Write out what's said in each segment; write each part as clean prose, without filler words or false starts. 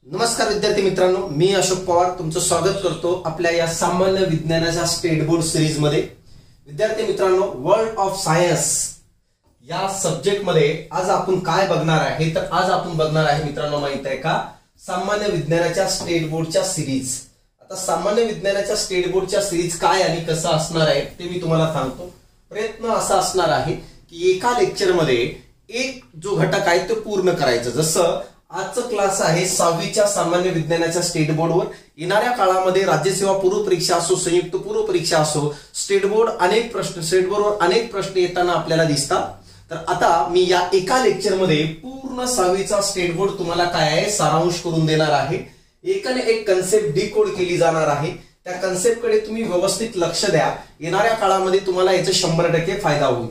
नमस्कार विद्यार्थी मित्रांनो, मी अशोक पवार तुमचं स्वागत करतो आपल्या या सामान्य विज्ञानाच्या स्टेट बोर्ड सिरीज मध्ये। विद्यार्थी मित्रांनो, वर्ल्ड ऑफ सायन्स या सब्जेक्ट मध्ये आज आपण काय बघणार आहे तर आज आपण बघणार आहे मित्रांनो, माहित आहे का, सामान्य विज्ञानाच्या स्टेट बोर्डच्या सिरीज। आता सामान्य विज्ञानाच्या स्टेट बोर्डच्या सिरीज काय आणि कसं असणार आहे ते मी तुम्हाला सांगतो। प्रयत्न असा असणार आहे की एका लेक्चर मध्ये एक जो घटक आहे तो पूर्ण करायचा। जसं आजचा क्लास आहे 6वीच्या सामान्य विज्ञानाच्या स्टेट बोर्डवर। येणाऱ्या काळामध्ये राज्यसेवा पूर्व परीक्षा असो, संयुक्त पूर्व परीक्षा असो, स्टेट बोर्डवर अनेक प्रश्न येताना आपल्याला दिसतात। तर आता मी या एका लेक्चर मध्ये पूर्ण 6वीचा स्टेट बोर्ड तुम्हाला काय आहे सारांश करून देणार आहे। एकाने एक कन्सेप्ट डिकोड केली जाणार आहे। त्या कन्सेप्टकडे तुम्ही व्यवस्थित लक्ष द्या। येणाऱ्या काळामध्ये तुम्हाला याचा 100% फायदा होईल।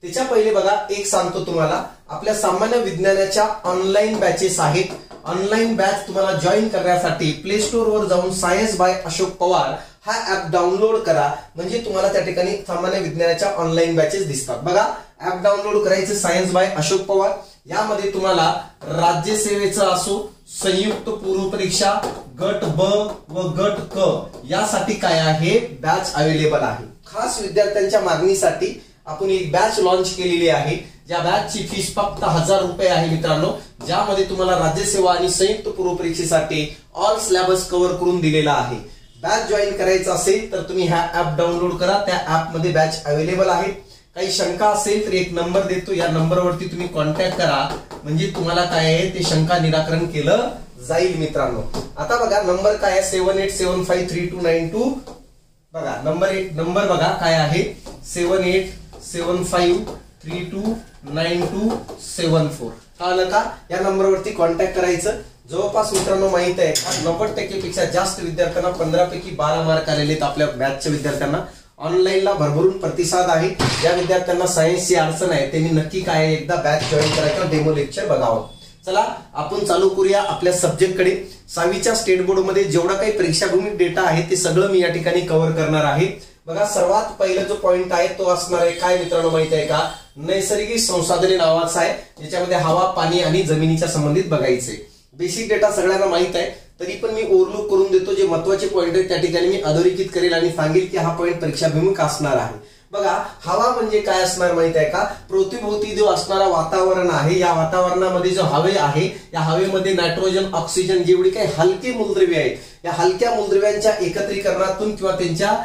त्याच्या पहिले बघा, एक सांगतो तुम्हाला, आपल्या सामान्य विज्ञानाच्या ऑनलाईन बॅचेस आहेत। ऑनलाईन बॅच तुम्हाला जॉईन करण्यासाठी प्ले स्टोर वर जाऊन सायन्स बाय अशोक पवार हा ऍप डाउनलोड करा, म्हणजे तुम्हाला त्या ठिकाणी सामान्य विज्ञानाच्या ऑनलाईन बॅचेस दिसतात। बघा, ऍप डाउनलोड करायचं सायन्स बाय अशोक पवार। यामध्ये तुम्हाला राज्यसेवेचं असो, संयुक्त पूर्व परीक्षा, गट ब व गट क यासाठी काय आहे बॅच अवेलेबल आहे। खास विद्यार्थ्यांच्या मागणीसाठी आपण एक बॅच लॉन्च केलेली आहे। ज्या बॅचची फीस फक्त 1000 रुपये आहे मित्रांनो, ज्यामध्ये तुम्हाला राज्यसेवा आणि संयुक्त पूर्व परीक्षेसाठी ऑल सिलेबस कव्हर करून दिलेला आहे। बॅच जॉईन करायचं असेल तर तुम्ही हा ऍप डाउनलोड करा। त्या ऍप मध्ये बॅच अवेलेबल आहे। काही शंका असेल तर एक नंबर देतो, या नंबरवरती तुम्ही कॉन्टॅक्ट करा, म्हणजे तुम्हाला काय आहे ते शंका निराकरण केलं जाईल मित्रांनो। आता बघा, नंबर काय आहे 78753292। बघा नंबर बघा काय आहे 7875329274। कळलं का? या नंबरवरती कॉन्टॅक्ट करायचं। जवळपास मित्रांनो माहित आहे का 90% पेक्षा जास्त विद्यार्थ्यांना 15 पैकी 12 मार्क आलेले आहेत आपल्या बॅचच्या विद्यार्थ्यांना। ऑनलाईनला भरभरून प्रतिसाद आहे। ज्या विद्यार्थ्यांना सायन्सची अडचण आहे त्यांनी नक्की काय एकदा बॅच जॉईन करायचं, डेमो लेक्चर बघावं। चला आपण चालू करूया आपल्या सब्जेक्टकडे। 6वीच्या स्टेट बोर्ड मध्ये जेवढा काही परीक्षाभूमिक डेटा आहे ते सगळं मी या ठिकाणी कव्हर करणार आहे। बघा, सर्वात पहिला जो पॉइंट आहे तो असणार आहे काय मित्रांनो, माहिती आहे का, नैसर्गिक संसाधने नावाचा आहे, ज्याच्यामध्ये हवा, पाणी आणि जमिनीच्या संबंधित बघायचे। बेसिक डेटा सगळ्यांना माहित आहे, तरी पण मी ओव्हरलुक करून देतो। जे महत्त्वाचे पॉइंट आहेत त्या ठिकाणी मी अधोरेखित करेल आणि सांगेल की हा पॉइंट परीक्षाभिमुख असणार आहे। बघा, हवा म्हणजे काय असणार माहित आहे का, पृथ्वीभोवती जो असणारा वातावरण आहे, या वातावरणामध्ये जो हवे आहे, या हवेमध्ये नायट्रोजन, ऑक्सिजन जेवढी काही हलके मूलद्रव्य आहेत, या हलक्या मूलद्रव्यांच्या एकत्रीकरणातून किंवा त्यांच्या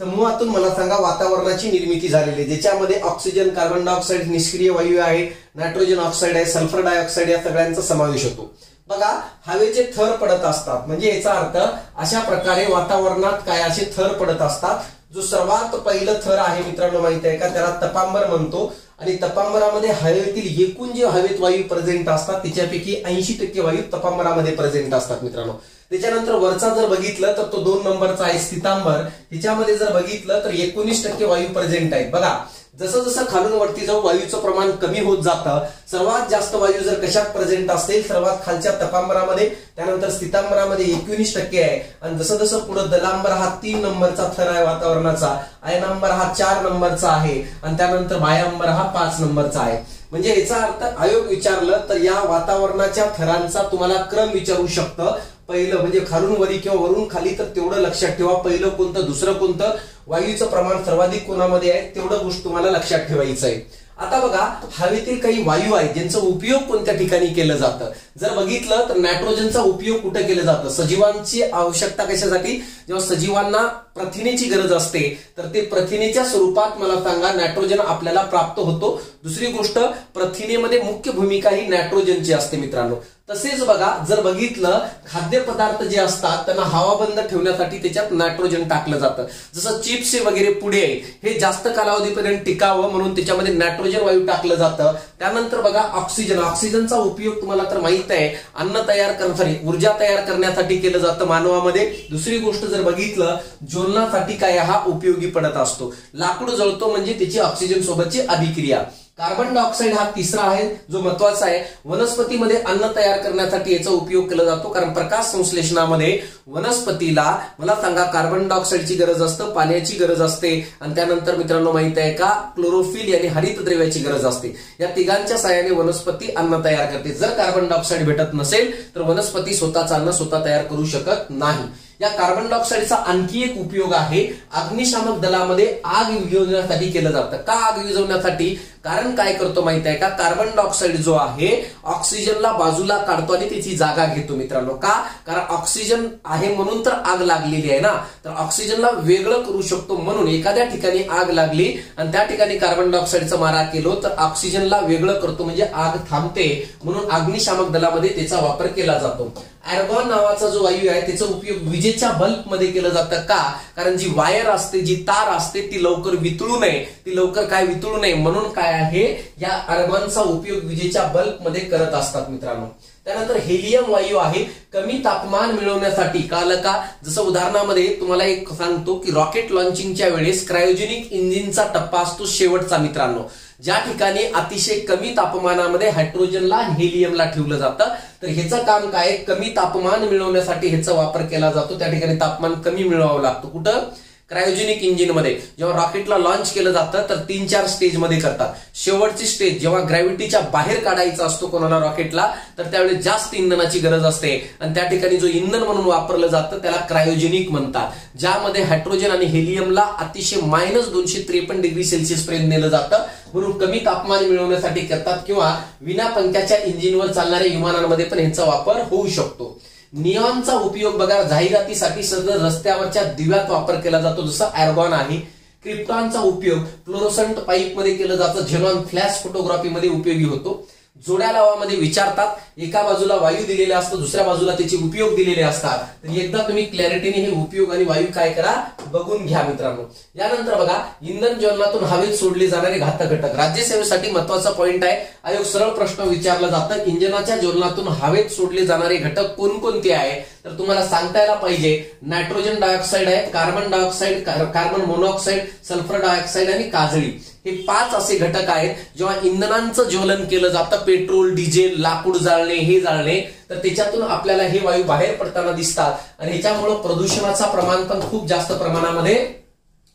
समूहातून मला सांगा वातावरणाची निर्मिती झालेली आहे, ज्याच्यामध्ये ऑक्सिजन, कार्बन डायऑक्साईड निष्क्रिय वायू आहे, नायट्रोजन ऑक्साईड आहे, सल्फर डायऑक्साईड या सगळ्यांचा समावेश होतो। बघा, हवेचे थर पडत असतात, म्हणजे याचा अर्थ अशा प्रकारे वातावरणात काय असे थर पडत असतात। जो सर्वात पहिलं थर आहे मित्रांनो, माहिती आहे का, त्याला तपांबर म्हणतो। आणि तपांबरामध्ये हवेतील एकूण जे हवेत वायू प्रेझेंट असतात त्याच्यापैकी 80% वायू तपांबरामध्ये प्रेझेंट असतात मित्रांनो। त्याच्यानंतर वरचा जर बघितलं तर तो 2 नंबरचा आहे स्थितांबर। त्याच्यामध्ये जर बघितलं तर 19% वायू प्रेझेंट आहेत। बघा, जसं जसं खालून वरती जाऊ वायूचं प्रमाण कमी होत जातं। सर्वात जास्त वायू जर कशात प्रेझेंट असेल, सर्वात खालच्या तपांबरामध्ये, त्यानंतर स्थितांबरामध्ये 19% आहे। आणि जसं जसं पुढे दलांबर हा 3 नंबरचा थर आहे वातावरणाचा, अयनांबर हा 4 नंबरचा आहे, आणि त्यानंतर बाह्यांबर हा 5 नंबरचा आहे। म्हणजे याचा अर्थ आयोग विचारलं तर या वातावरणाच्या थरांचा तुम्हाला क्रम विचारू शकतं। पहिलं म्हणजे खालून वरी किंवा वरून खाली, तर तेवढं लक्षात ठेवा, पहिलं कोणतं दुसरं कोणतं, वायूचं प्रमाण सर्वाधिक कोणामध्ये आहे तेवढं गोष्ट तुम्हाला लक्षात ठेवायचं आहे। आता बघा, हवेतील काही वायू आहेत ज्यांचा उपयोग कोणत्या ठिकाणी केलं जातं। जर बघितलं तर नायट्रोजनचा उपयोग कुठे केला जातो, सजीवांची आवश्यकता कशासाठी, जेव्हा सजीवांना प्रथिनेची गरज असते तर ते प्रथिनेच्या स्वरूपात मला सांगा नायट्रोजन आपल्याला प्राप्त होतो। दुसरी गोष्ट, प्रथिनेमध्ये मुख्य भूमिका ही नायट्रोजनची असते मित्रांनो। तसेच बघा, जर बघितलं खाद्यपदार्थ जे असतात त्यांना हवाबंद ठेवण्यासाठी त्याच्यात नायट्रोजन टाकलं जातं। जसं चिप्स वगैरे पुढे हे जास्त कालावधीपर्यंत टिकावं म्हणून त्याच्यामध्ये नायट्रोजन वायू टाकलं जातं। त्यानंतर बघा, ऑक्सिजनचा उपयोग तुम्हाला तर माहित आहे, अन्न तयार करण्यासाठी, ऊर्जा तयार करण्यासाठी केलं जातं मानवामध्ये। दुसरी गोष्ट जर बघितलं, ज्वलनासाठी काय हा उपयोगी पडत असतो। लाकूड जळतो म्हणजे त्याची ऑक्सिजन सोबतची अभिक्रिया। कार्बन डायऑक्साईड हा तिसरा आहे जो महत्वाचा आहे. वनस्पतीमध्ये अन्न तयार करण्यासाठी याचा उपयोग केला जातो, कारण प्रकाश संश्लेषणामध्ये वनस्पतीला मला सांगा कार्बन डायऑक्साईडची गरज असते, पाण्याची गरज असते आणि त्यानंतर मित्रांनो माहित आहे का क्लोरोफिल यानी हरितद्रव्याची गरज असते. या तिघांच्या सहाय्याने वनस्पती अन्न तयार करते. जर कार्बन डायऑक्साईड भेटत नसेल तर वनस्पती स्वतःच अन्न स्वतः तयार करू शकत नाही. या कार्बन डायऑक्साईडचा आणखी एक उपयोग आहे, अग्निशामक दलामध्ये आग विझवण्यासाठी केलं जातं. का आग विझवण्यासाठी? कारण काय करतो माहित आहे का, कार्बन डायऑक्साईड जो आहे ऑक्सिजनला बाजूला काढतो आणि त्याची जागा घेतो मित्रांनो. का? कारण ऑक्सिजन आहे म्हणून तर आग लागलेली आहे ना, तर ऑक्सिजनला वेगळं करू शकतो. म्हणून एखाद्या ठिकाणी आग लागली आणि त्या ठिकाणी कार्बन डायऑक्साईडचा मारा केलो तर ऑक्सिजनला वेगळं करतो, म्हणजे आग थांबते. म्हणून अग्निशामक दलामध्ये त्याचा वापर केला जातो. आर्गॉन नावाचा जो वायू आहे त्याचा उपयोग विजेच्या बल्ब मध्ये केलं जातं. का? कारण जी वायर असते, जी तार असते ती लवकर वितळू नये, ती लवकर काय वितळू नये म्हणून काय आहे या आर्गॉनचा उपयोग विजेच्या बल्ब मध्ये करत असतात मित्रांनो. त्यानंतर हेलियम वायू आहे, कमी तापमान मिळवण्यासाठी. कळलं का? जसं उदाहरणामध्ये तुम्हाला एक सांगतो की रॉकेट लॉन्चिंगच्या वेळेस क्रायोजेनिक इंजिनचा टप्पा असतो शेवटचा मित्रांनो, ज्या ठिकाणी अतिशय कमी तापमानामध्ये हायड्रोजनला हेलियमला ठेवलं जातं. तर ह्याचं काम काय? कमी तापमान मिळवण्यासाठी ह्याचा वापर केला जातो. त्या ठिकाणी तापमान कमी मिळवावं लागतं. कुठं? क्रायोजेनिक इंजिन मध्ये. जेव्हा रॉकेटला लॉन्च केलं जातं तर 3-4 स्टेज मध्ये करतात. शेवटची स्टेज जेव्हा ग्रॅव्हिटीच्या बाहेर काढायचा असतो कोणाला रॉकेटला, तर त्यावेळी जास्त इंधनाची गरज असते आणि त्या ठिकाणी जो इंधन म्हणून वापरलं जातं त्याला क्रायोजेनिक म्हणतात, ज्यामध्ये हायड्रोजन आणि हेलियमला अतिशय -253 डिग्री सेल्सिअस पर्यंत नेलं जातं. म्हणून कमी तापमान मिळवण्यासाठी करतात, किंवा विना पंख्याच्या इंजिनवर चालणाऱ्या विमानांमध्ये पण ह्याचा वापर होऊ शकतो. निऑनचा उपयोग बघा जाहिरातीसाठी सगळं रस्त्यावरच्या दिव्यात वापर केला जातो, जसं आर्गॉन आहे. क्रिप्टॉनचा उपयोग फ्लोरोसंट पाईप मध्ये केला जातो, झेनॉन फ्लॅश फोटोग्राफी मध्ये उपयोगी होतो. जोड्या लावामध्ये विचारतात, एका बाजूला वायू दिलेला असतो, दुसऱ्या बाजूला त्याचे उपयोग दिलेले असतात. तर एकदा तुम्ही क्लॅरिटीने हे उपयोग आणि वायू काय करा बघून घ्या मित्रांनो. यानंतर बघा इंधन ज्वलनातून हवेत सोडले जाणारे घातक घटक. राज्यसेवेसाठी महत्वाचा पॉइंट आहे. आयोग सरळ प्रश्न विचारला जातं, इंधनाच्या ज्वलनातून हवेत सोडले जाणारे घटक कोणकोणते आहे? तर तुम्हाला सांगता यायला पाहिजे, नायट्रोजन डायऑक्साईड आहे, carbon dioxide, carbon monoxide, sulphur dioxide आणि काजळी. हे 5 असे घटक आहेत. जेव्हा इंधनांचं ज्वलन केलं जातं, पेट्रोल, डिझेल, लाकूड जाळणे, हे जाळणे, तर त्याच्यातून आपल्याला हे वायू बाहेर पडताना दिसतात आणि ह्याच्यामुळे प्रदूषणाचं प्रमाण पण खूप जास्त प्रमाणामध्ये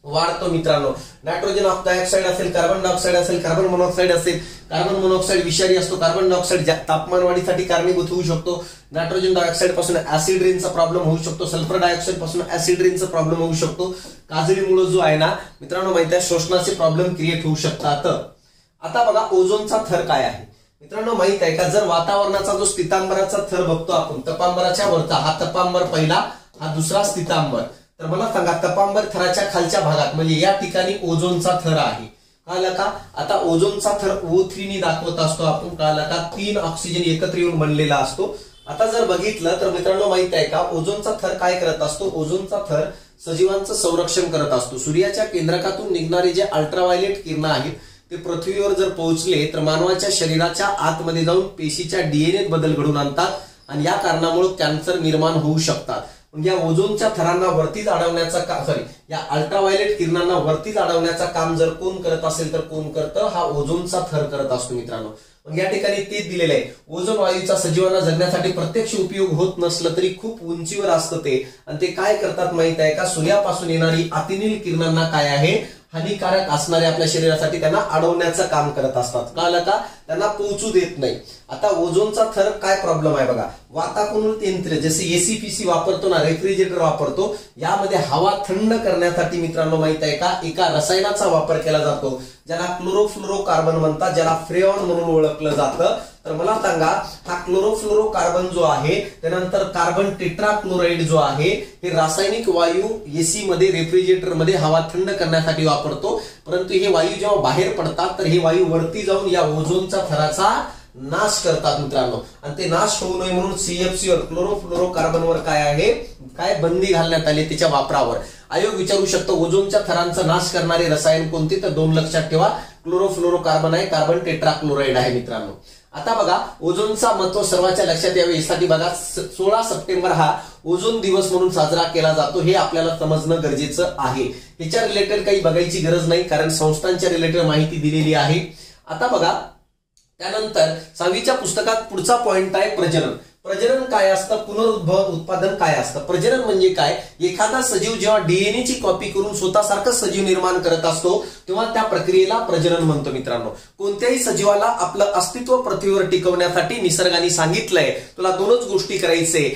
वाढतो मित्रांनो. नायट्रोजन डायऑक्साईड असेल, कार्बन डायऑक्साईड असेल, कार्बन मोनॉक्साईड असेल. कार्बन मोनॉक्साईड विषारी असतो. कार्बन डायऑक्साईड तापमान वाढीसाठी कारणीभूत होऊ शकतो. नायट्रोजन डायऑक्साईड पासून ऍसिड रेनचा प्रॉब्लेम होऊ शकतो. सल्फर डायऑक्साईड पासून ऍसिड रेनचा प्रॉब्लेम होऊ शकतो. काजळीमुळे जो आहे ना मित्रांनो माहिती आहे श्वसनाचे प्रॉब्लेम क्रिएट होऊ शकतात. आता बघा ओझोनचा थर काय आहे मित्रांनो माहित आहे का? जर वातावरणाचा जो स्थितांबराचा थर बघतो आपण, तपांबराच्या वरचा हा तपांबर पहिला, हा दुसरा स्थितांबर. तर मला सांगा तपांबर थराच्या खालच्या भागात म्हणजे या ठिकाणी ओझोनचा थर आहे. कळलं का? आता ओझोनचा थर O3 ने दाखवत असतो आपण. कळलं का? 3 ऑक्सिजन एकत्र येऊन बनलेला असतो. आता जर बघितलं तर मित्रांनो माहित आहे का ओझोनचा थर काय करत असतो? ओझोनचा थर सजीवांचं संरक्षण करत असतो. सूर्याच्या केंद्रकातून निघणारे जे अल्ट्राव्हायलेट किरण आहेत ते पृथ्वीवर जर पोहोचले तर मानवाच्या शरीराच्या आतमध्ये जाऊन पेशीच्या डीएनएत बदल घडवून आणतात आणि या कारणामुळे कॅन्सर निर्माण होऊ शकतात. या ओझोनच्या थरांना वरतीच अडवण्याचा या अल्ट्राव्हायलेट किरणांना वरतीच अडवण्याचा काम जर कोण करत असेल तर कोण करतं? हा ओझोनचा थर करत असतो मित्रांनो. मग या ठिकाणी तेच दिलेलं आहे. ओझोन वायूचा सजीवांना जगण्यासाठी प्रत्यक्ष उपयोग होत नसलं तरी खूप उंचीवर असतं ते, आणि ते काय करतात माहित आहे का? सूर्यापासून येणारी अतिनील किरणांना काय आहे हानिकारक असणारे आपल्या शरीरासाठी त्यांना अडवण्याचं काम करत असतात. कळलं का? त्यांना पोहोचू देत नाही. आता ओझोनचा थर काय प्रॉब्लेम आहे बघा. वातानुकूलित यंत्र जसे एसीपीसी वापरतो ना, रेफ्रिजरेटर वापरतो, यामध्ये हवा थंड करण्यासाठी मित्रांनो माहित आहे का एका रसायनाचा वापर केला जातो ज्याला क्लोरोफ्लोरोकार्बन म्हणतात, ज्याला फ्रेऑन म्हणून ओळखलं जातं. तर मला सांगा हा क्लोरोफ्लोरोकार्बन जो आहे त्यानंतर कार्बन टेट्राक्लोराइड जो आहे हे रासायनिक वायू एसी मध्ये रेफ्रिजरेटर मध्ये हवा थंड करण्यासाठी वापरतो. परंतु हे वायू जेव्हा बाहेर पडतात तर हे वायू वरती जाऊन या ओझोनच्या थराचा नाश करतात मित्रांनो. आणि ते नाश होऊ नये म्हणून CFC वर क्लोरोफ्लोरोकार्बनवर काय आहे काय बंदी घालण्यात आली त्याच्या वापरावर. आयोग विचारू शकतो ओझोनच्या थरांचा नाश करणारे रसायन कोणते? तर 2 लक्षात ठेवा, क्लोरोफ्लोरोकार्बन आहे, कार्बन टेट्राक्लोराइड आहे मित्रांनो. आता बघा ओझोनचा महत्व सर्वांच्या लक्षात यावे यासाठी बघा 16 सप्टेंबर हा ओझोन दिवस म्हणून साजरा केला जातो. हे आपल्याला समजणं गरजेचं आहे. ह्याच्या रिलेटेड काही बघायची गरज नाही कारण संस्थांच्या रिलेटेड माहिती दिलेली आहे. आता बघा त्यानंतर 6वीच्या पुस्तकात पुढचा पॉइंट आहे प्रजनन. प्रजनन काय असतं, पुनरुद्भव उत्पादन काय असतं. प्रजनन म्हणजे काय, एखादा सजीव जेव्हा डीएनए ची कॉपी करून स्वतःसारखं सजीव निर्माण करत असतो तेव्हा त्या प्रक्रियेला प्रजनन म्हणतो मित्रांनो. कोणत्याही सजीवाला आपलं अस्तित्व पृथ्वीवर टिकवण्यासाठी निसर्गाने सांगितलंय तुला दोनच गोष्टी करायचे,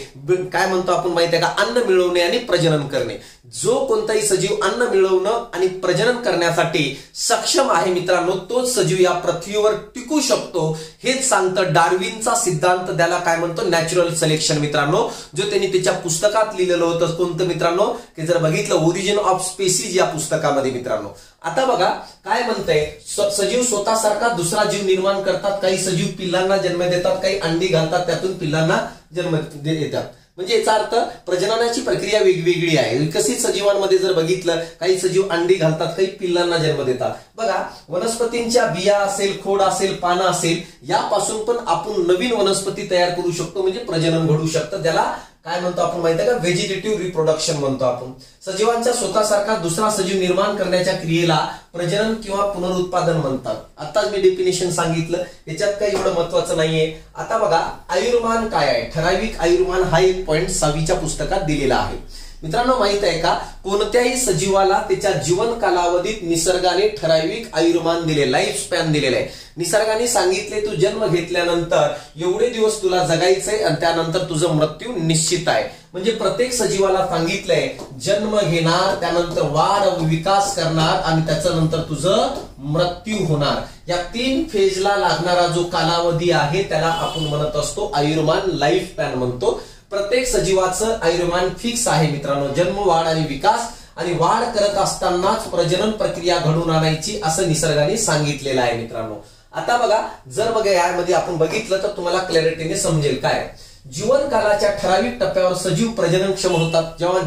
काय म्हणतो आपण माहिती आहे का, अन्न मिळवणे आणि प्रजनन करणे. जो कोणताही सजीव अन्न मिळवणं आणि प्रजनन करण्यासाठी सक्षम आहे मित्रांनो तोच सजीव या पृथ्वीवर टिकू शकतो. हेच सांगतं डार्विनचा सिद्धांत, त्याला काय म्हणतो, नॅचरल सिलेक्शन मित्रांनो, जो त्यांनी त्याच्या पुस्तकात लिहिलेलं होतं. कोणतं मित्रांनो, की जर बघितलं ओरिजिन ऑफ स्पेसीज या पुस्तकामध्ये मित्रांनो. आता बघा काय म्हणतंय, सजीव स्वतःसारखा दुसरा जीव निर्माण करतात. काही सजीव पिल्लांना जन्म देतात, काही अंडी घालतात, त्यातून पिल्लांना जन्म देतात. म्हणजे याचा अर्थ प्रजननाची प्रक्रिया वेगवेगळी आहे. विकसित सजीवांमध्ये जर बघितलं काही सजीव अंडी घालतात, काही पिल्लांना जन्म देतात. बघा वनस्पतींच्या बिया असेल, खोड असेल, पानं असेल, यापासून पण आपण नवीन वनस्पती तयार करू शकतो, म्हणजे प्रजनन घडू शकतं. त्याला काय म्हणतो आपण माहिती आहे का, व्हेजिटेटिव्ह रिप्रोडक्शन म्हणतो आपण. सजीवांच्या स्वतःसारखा दुसरा सजीव निर्माण करण्याच्या क्रियेला प्रजनन किंवा पुनरुत्पादन म्हणतात. आताच मी डेफिनेशन सांगितलं, याच्यात काही एवढं महत्वाचं नाहीये. आता बघा आयुर्मान काय आहे, ठराविक आयुर्मान हा एक पॉइंट 6वीच्या पुस्तकात दिलेला आहे. मित्रांनो माहित आहे का, कोणत्याही सजीवाला त्याच्या जीवन कालावधीत निसर्गाने ठराविक आयुर्मान दिले, लाईफ स्पॅन दिलेलं आहे. निसर्गाने सांगितले तू जन्म घेतल्यानंतर एवढे दिवस तुला जगायचंय आणि त्यानंतर तुझं मृत्यू निश्चित आहे. म्हणजे प्रत्येक सजीवाला सांगितलंय जन्म घेणार, त्यानंतर वाढ विकास करणार आणि त्याच्यानंतर तुझं मृत्यू होणार. या 3 फेजला लागणारा जो कालावधी आहे त्याला आपण म्हणत असतो आयुर्मान, लाईफ स्पॅन म्हणतो. प्रत्येक सजीवाचं आयुर्मान फिक्स आहे मित्रांनो, जन्म, वाढ आणि विकास, आणि वाढ करत असतानाच प्रजनन प्रक्रिया घडून आणायची असं निसर्गाने सांगितलेलं आहे मित्रांनो. आता बघा जर बघा यामध्ये आपण बघितलं तर तुम्हाला क्लॅरिटीने समजेल. काय, जीवन कालाच्या ठराविक टप्प्यावर सजीव प्रजननक्षम होतात. जेव्हा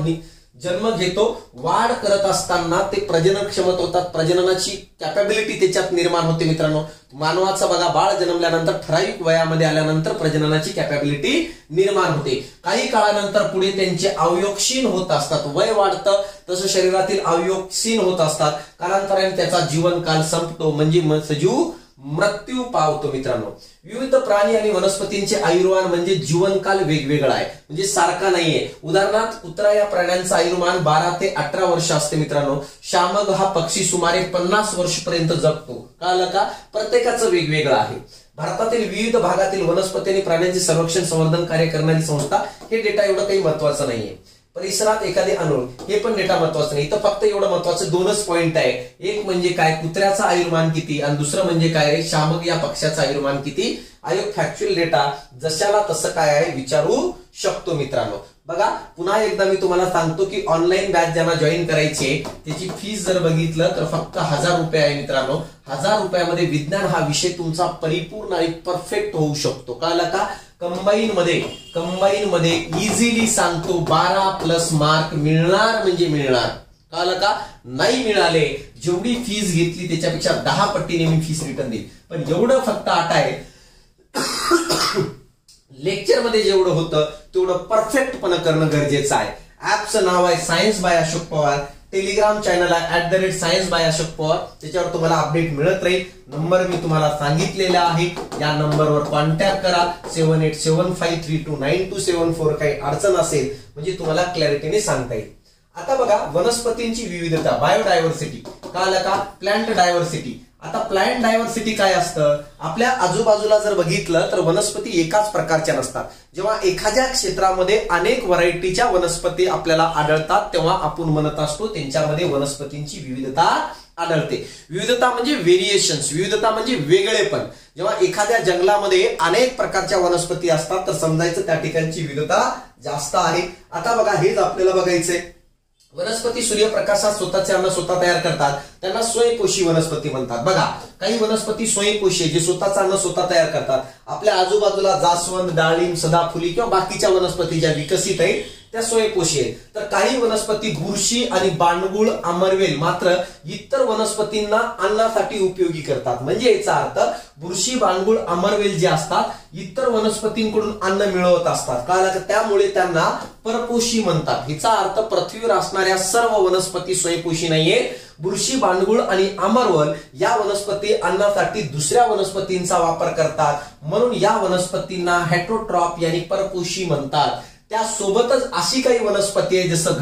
जन्म घेतो, वाढ करत असताना ते प्रजननक्षम होतात, प्रजननाची कॅपॅबिलिटी त्याच्यात निर्माण होते मित्रांनो. मानवाचा बघा बाळ जन्मल्यानंतर ठराविक वयामध्ये आल्यानंतर प्रजननाची कॅपॅबिलिटी निर्माण होते. काही काळानंतर पुढे त्यांचे अवयव क्षीण होत असतात, वय वाढतं तसं शरीरातील अवयव क्षीण होत असतात. कालांतराने त्याचा जीवनकाल संपतो, म्हणजे सजीव मृत्यू पावतो मित्रांनो. विविध प्राणी आणि वनस्पतींचे आयुर्मान म्हणजे जीवनकाल वेगवेगळा आहे, म्हणजे सारखा नाहीये. उदाहरणार्थ कुत्रा या प्राण्यांचं आयुर्मान 12 ते 18 वर्ष असते मित्रांनो. शामक हा पक्षी सुमारे 50 वर्षपर्यंत जगतो. कळलं का, प्रत्येकाचं वेगवेगळं आहे. भारतातील विविध भागातील वनस्पती आणि प्राण्यांचे संरक्षण संवर्धन कार्य करणारी संस्था, हे डेटा एवढं काही महत्वाचं नाहीये. परिसरात एखादे अणु, हे पण डेटा महत्वाचं नाही. तर फक्त एवढं महत्वाचं 2च पॉइंट आहे. एक म्हणजे काय, कुत्र्याचा आयुर्मान किती, आणि दुसरं म्हणजे काय, शामक या पक्षाचा आयुर्मान किती. आयोग फॅक्च्युअल डेटा जशाला तसं काय आहे विचारू शकतो मित्रांनो. बघा पुन्हा एकदा मी तुम्हाला सांगतो की ऑनलाईन बॅच ज्यांना जॉईन करायची आहे त्याची फीस जर बघितलं तर फक्त 1000 रुपये आहे मित्रांनो. 1000 रुपयामध्ये विज्ञान हा विषय तुमचा परिपूर्ण आणि परफेक्ट होऊ शकतो. कळलं का, कंबाईन मध्ये इझिली सांगतो 12+ मार्क मिळणार म्हणजे मिळणार. कळलं का, नाही मिळाले जेवढी फीस घेतली त्याच्यापेक्षा 10 पटीने मी फीस रिटर्न देईल. पण एवढं फक्त आठ आहे, लेक्चर मध्ये जेवढं होतं तेवढं परफेक्टपणे करणं गरजेचं आहे. ऍपचं नाव आहे science by Ashok Pawar. Telegram channel आहे @science by अशोक पवार. त्याच्यावर तुम्हाला अपडेट मिळत राहील. नंबर मी तुम्हाला सांगितलेला आहे, या नंबरवर कॉन्टॅक्ट करा. 7875329274. काही अडचण असेल म्हणजे तुम्हाला क्लॅरिटीने सांगता येईल. आता बघा वनस्पतींची विविधता, बायोडायव्हर्सिटी. कळलं का, प्लांट डायव्हर्सिटी. आता प्लांट डायव्हर्सिटी काय असतं, आपल्या आजूबाजूला जर बघितलं तर वनस्पती एकाच प्रकारच्या नसतात. जेव्हा एखाद्या क्षेत्रामध्ये अनेक व्हरायटीच्या वनस्पती आपल्याला आढळतात तेव्हा आपण म्हणत असतो त्यांच्यामध्ये वनस्पतींची विविधता आढळते. विविधता म्हणजे व्हेरिएशन्स, विविधता म्हणजे वेगळेपण. जेव्हा एखाद्या जंगलामध्ये अनेक प्रकारच्या वनस्पती असतात तर समजायचं त्या ठिकाणची विविधता जास्त आहे. आता बघा हेच आपल्याला बघायचंय. वनस्पती सूर्यप्रकाशात स्वतःचे अन्न स्वतः तयार करतात, त्यांना स्वयंपोषी वनस्पती म्हणतात. बघा काही वनस्पती स्वयंपोषी जे स्वतःचं अन्न स्वतः तयार करतात. आपल्या आजूबाजूला जास्वंद, डाळिंब, सदाफुली किंवा बाकीच्या वनस्पती ज्या विकसित आहेत त्या स्वयंपोषी आहेत. तर काही वनस्पती बुरशी आणि बांडगुळ आमरवेल मात्र इतर वनस्पतींना अन्नासाठी उपयोगी करतात. म्हणजे याचा अर्थ बुरशी बांडगुळ आमरवेल जे असतात इतर वनस्पतींकडून अन्न मिळवत असतात, कारण त्यामुळे त्यांना परपोषी म्हणतात. हिचा अर्थ पृथ्वीवर असणाऱ्या सर्व वनस्पती स्वयंपोषी नाहीये. बुरशी बांडगुळ आणि आमरवल या वनस्पती अन्नासाठी दुसऱ्या वनस्पतींचा वापर करतात, म्हणून या वनस्पतींना हेटरोट्रॉप यानी परपोषी म्हणतात. त्यासोबतच अशी काही वनस्पती आहे जसं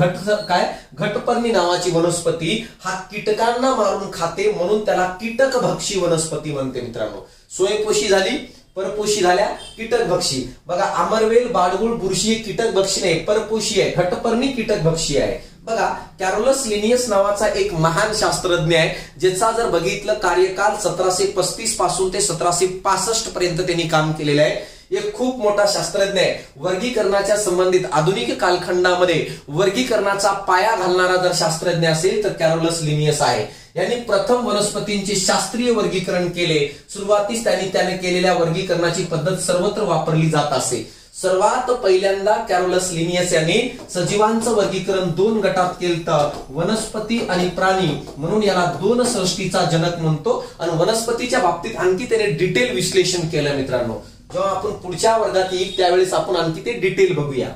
घटपर्णी नावाची वनस्पती हा कीटकांना मारून खाते, म्हणून त्याला कीटकभक्षी वनस्पती म्हणते. मित्रांनो, स्वयंपोषी झाली, परपोषी झाल्या, कीटकभक्षी. बघा, आमरवेल बांडगुळ बुरशी कीटकभक्षी नाही, परपोषी आहे. घटपर्णी कीटकभक्षी आहे. बघा, कॅरोलस लिनियस नावाचा एक महान शास्त्रज्ञ आहे, ज्याचा जर बघितलं कार्यकाल 1735 पासून ते 1765 पर्यंत त्यांनी काम केलेलं आहे. एक खूप मोठा शास्त्रज्ञ आहे. वर्गीकरणाच्या संबंधित आधुनिक कालखंडामध्ये वर्गीकरणाचा पाया घालणारा जर शास्त्रज्ञ असेल तर कॅरोलस लिनियस आहे. यांनी प्रथम वनस्पतींचे शास्त्रीय वर्गीकरण केले. सुरुवातीस त्याने केलेल्या वर्गीकरणाची पद्धत सर्वत्र वापरली जात असे. सर्वात पहिल्यांदा कॅरोलस लिनियस यांनी सजीवांचं वर्गीकरण 2 गटात केलं, वनस्पती आणि प्राणी, म्हणून याला 2 सृष्टीचा जनक म्हणतो. आणि वनस्पतीच्या बाबतीत आणखी त्याने डिटेल विश्लेषण केलं. मित्रांनो, जेव्हा आपण पुढच्या वर्गात येईल त्यावेळेस आपण आणखी ते डिटेल बघूया.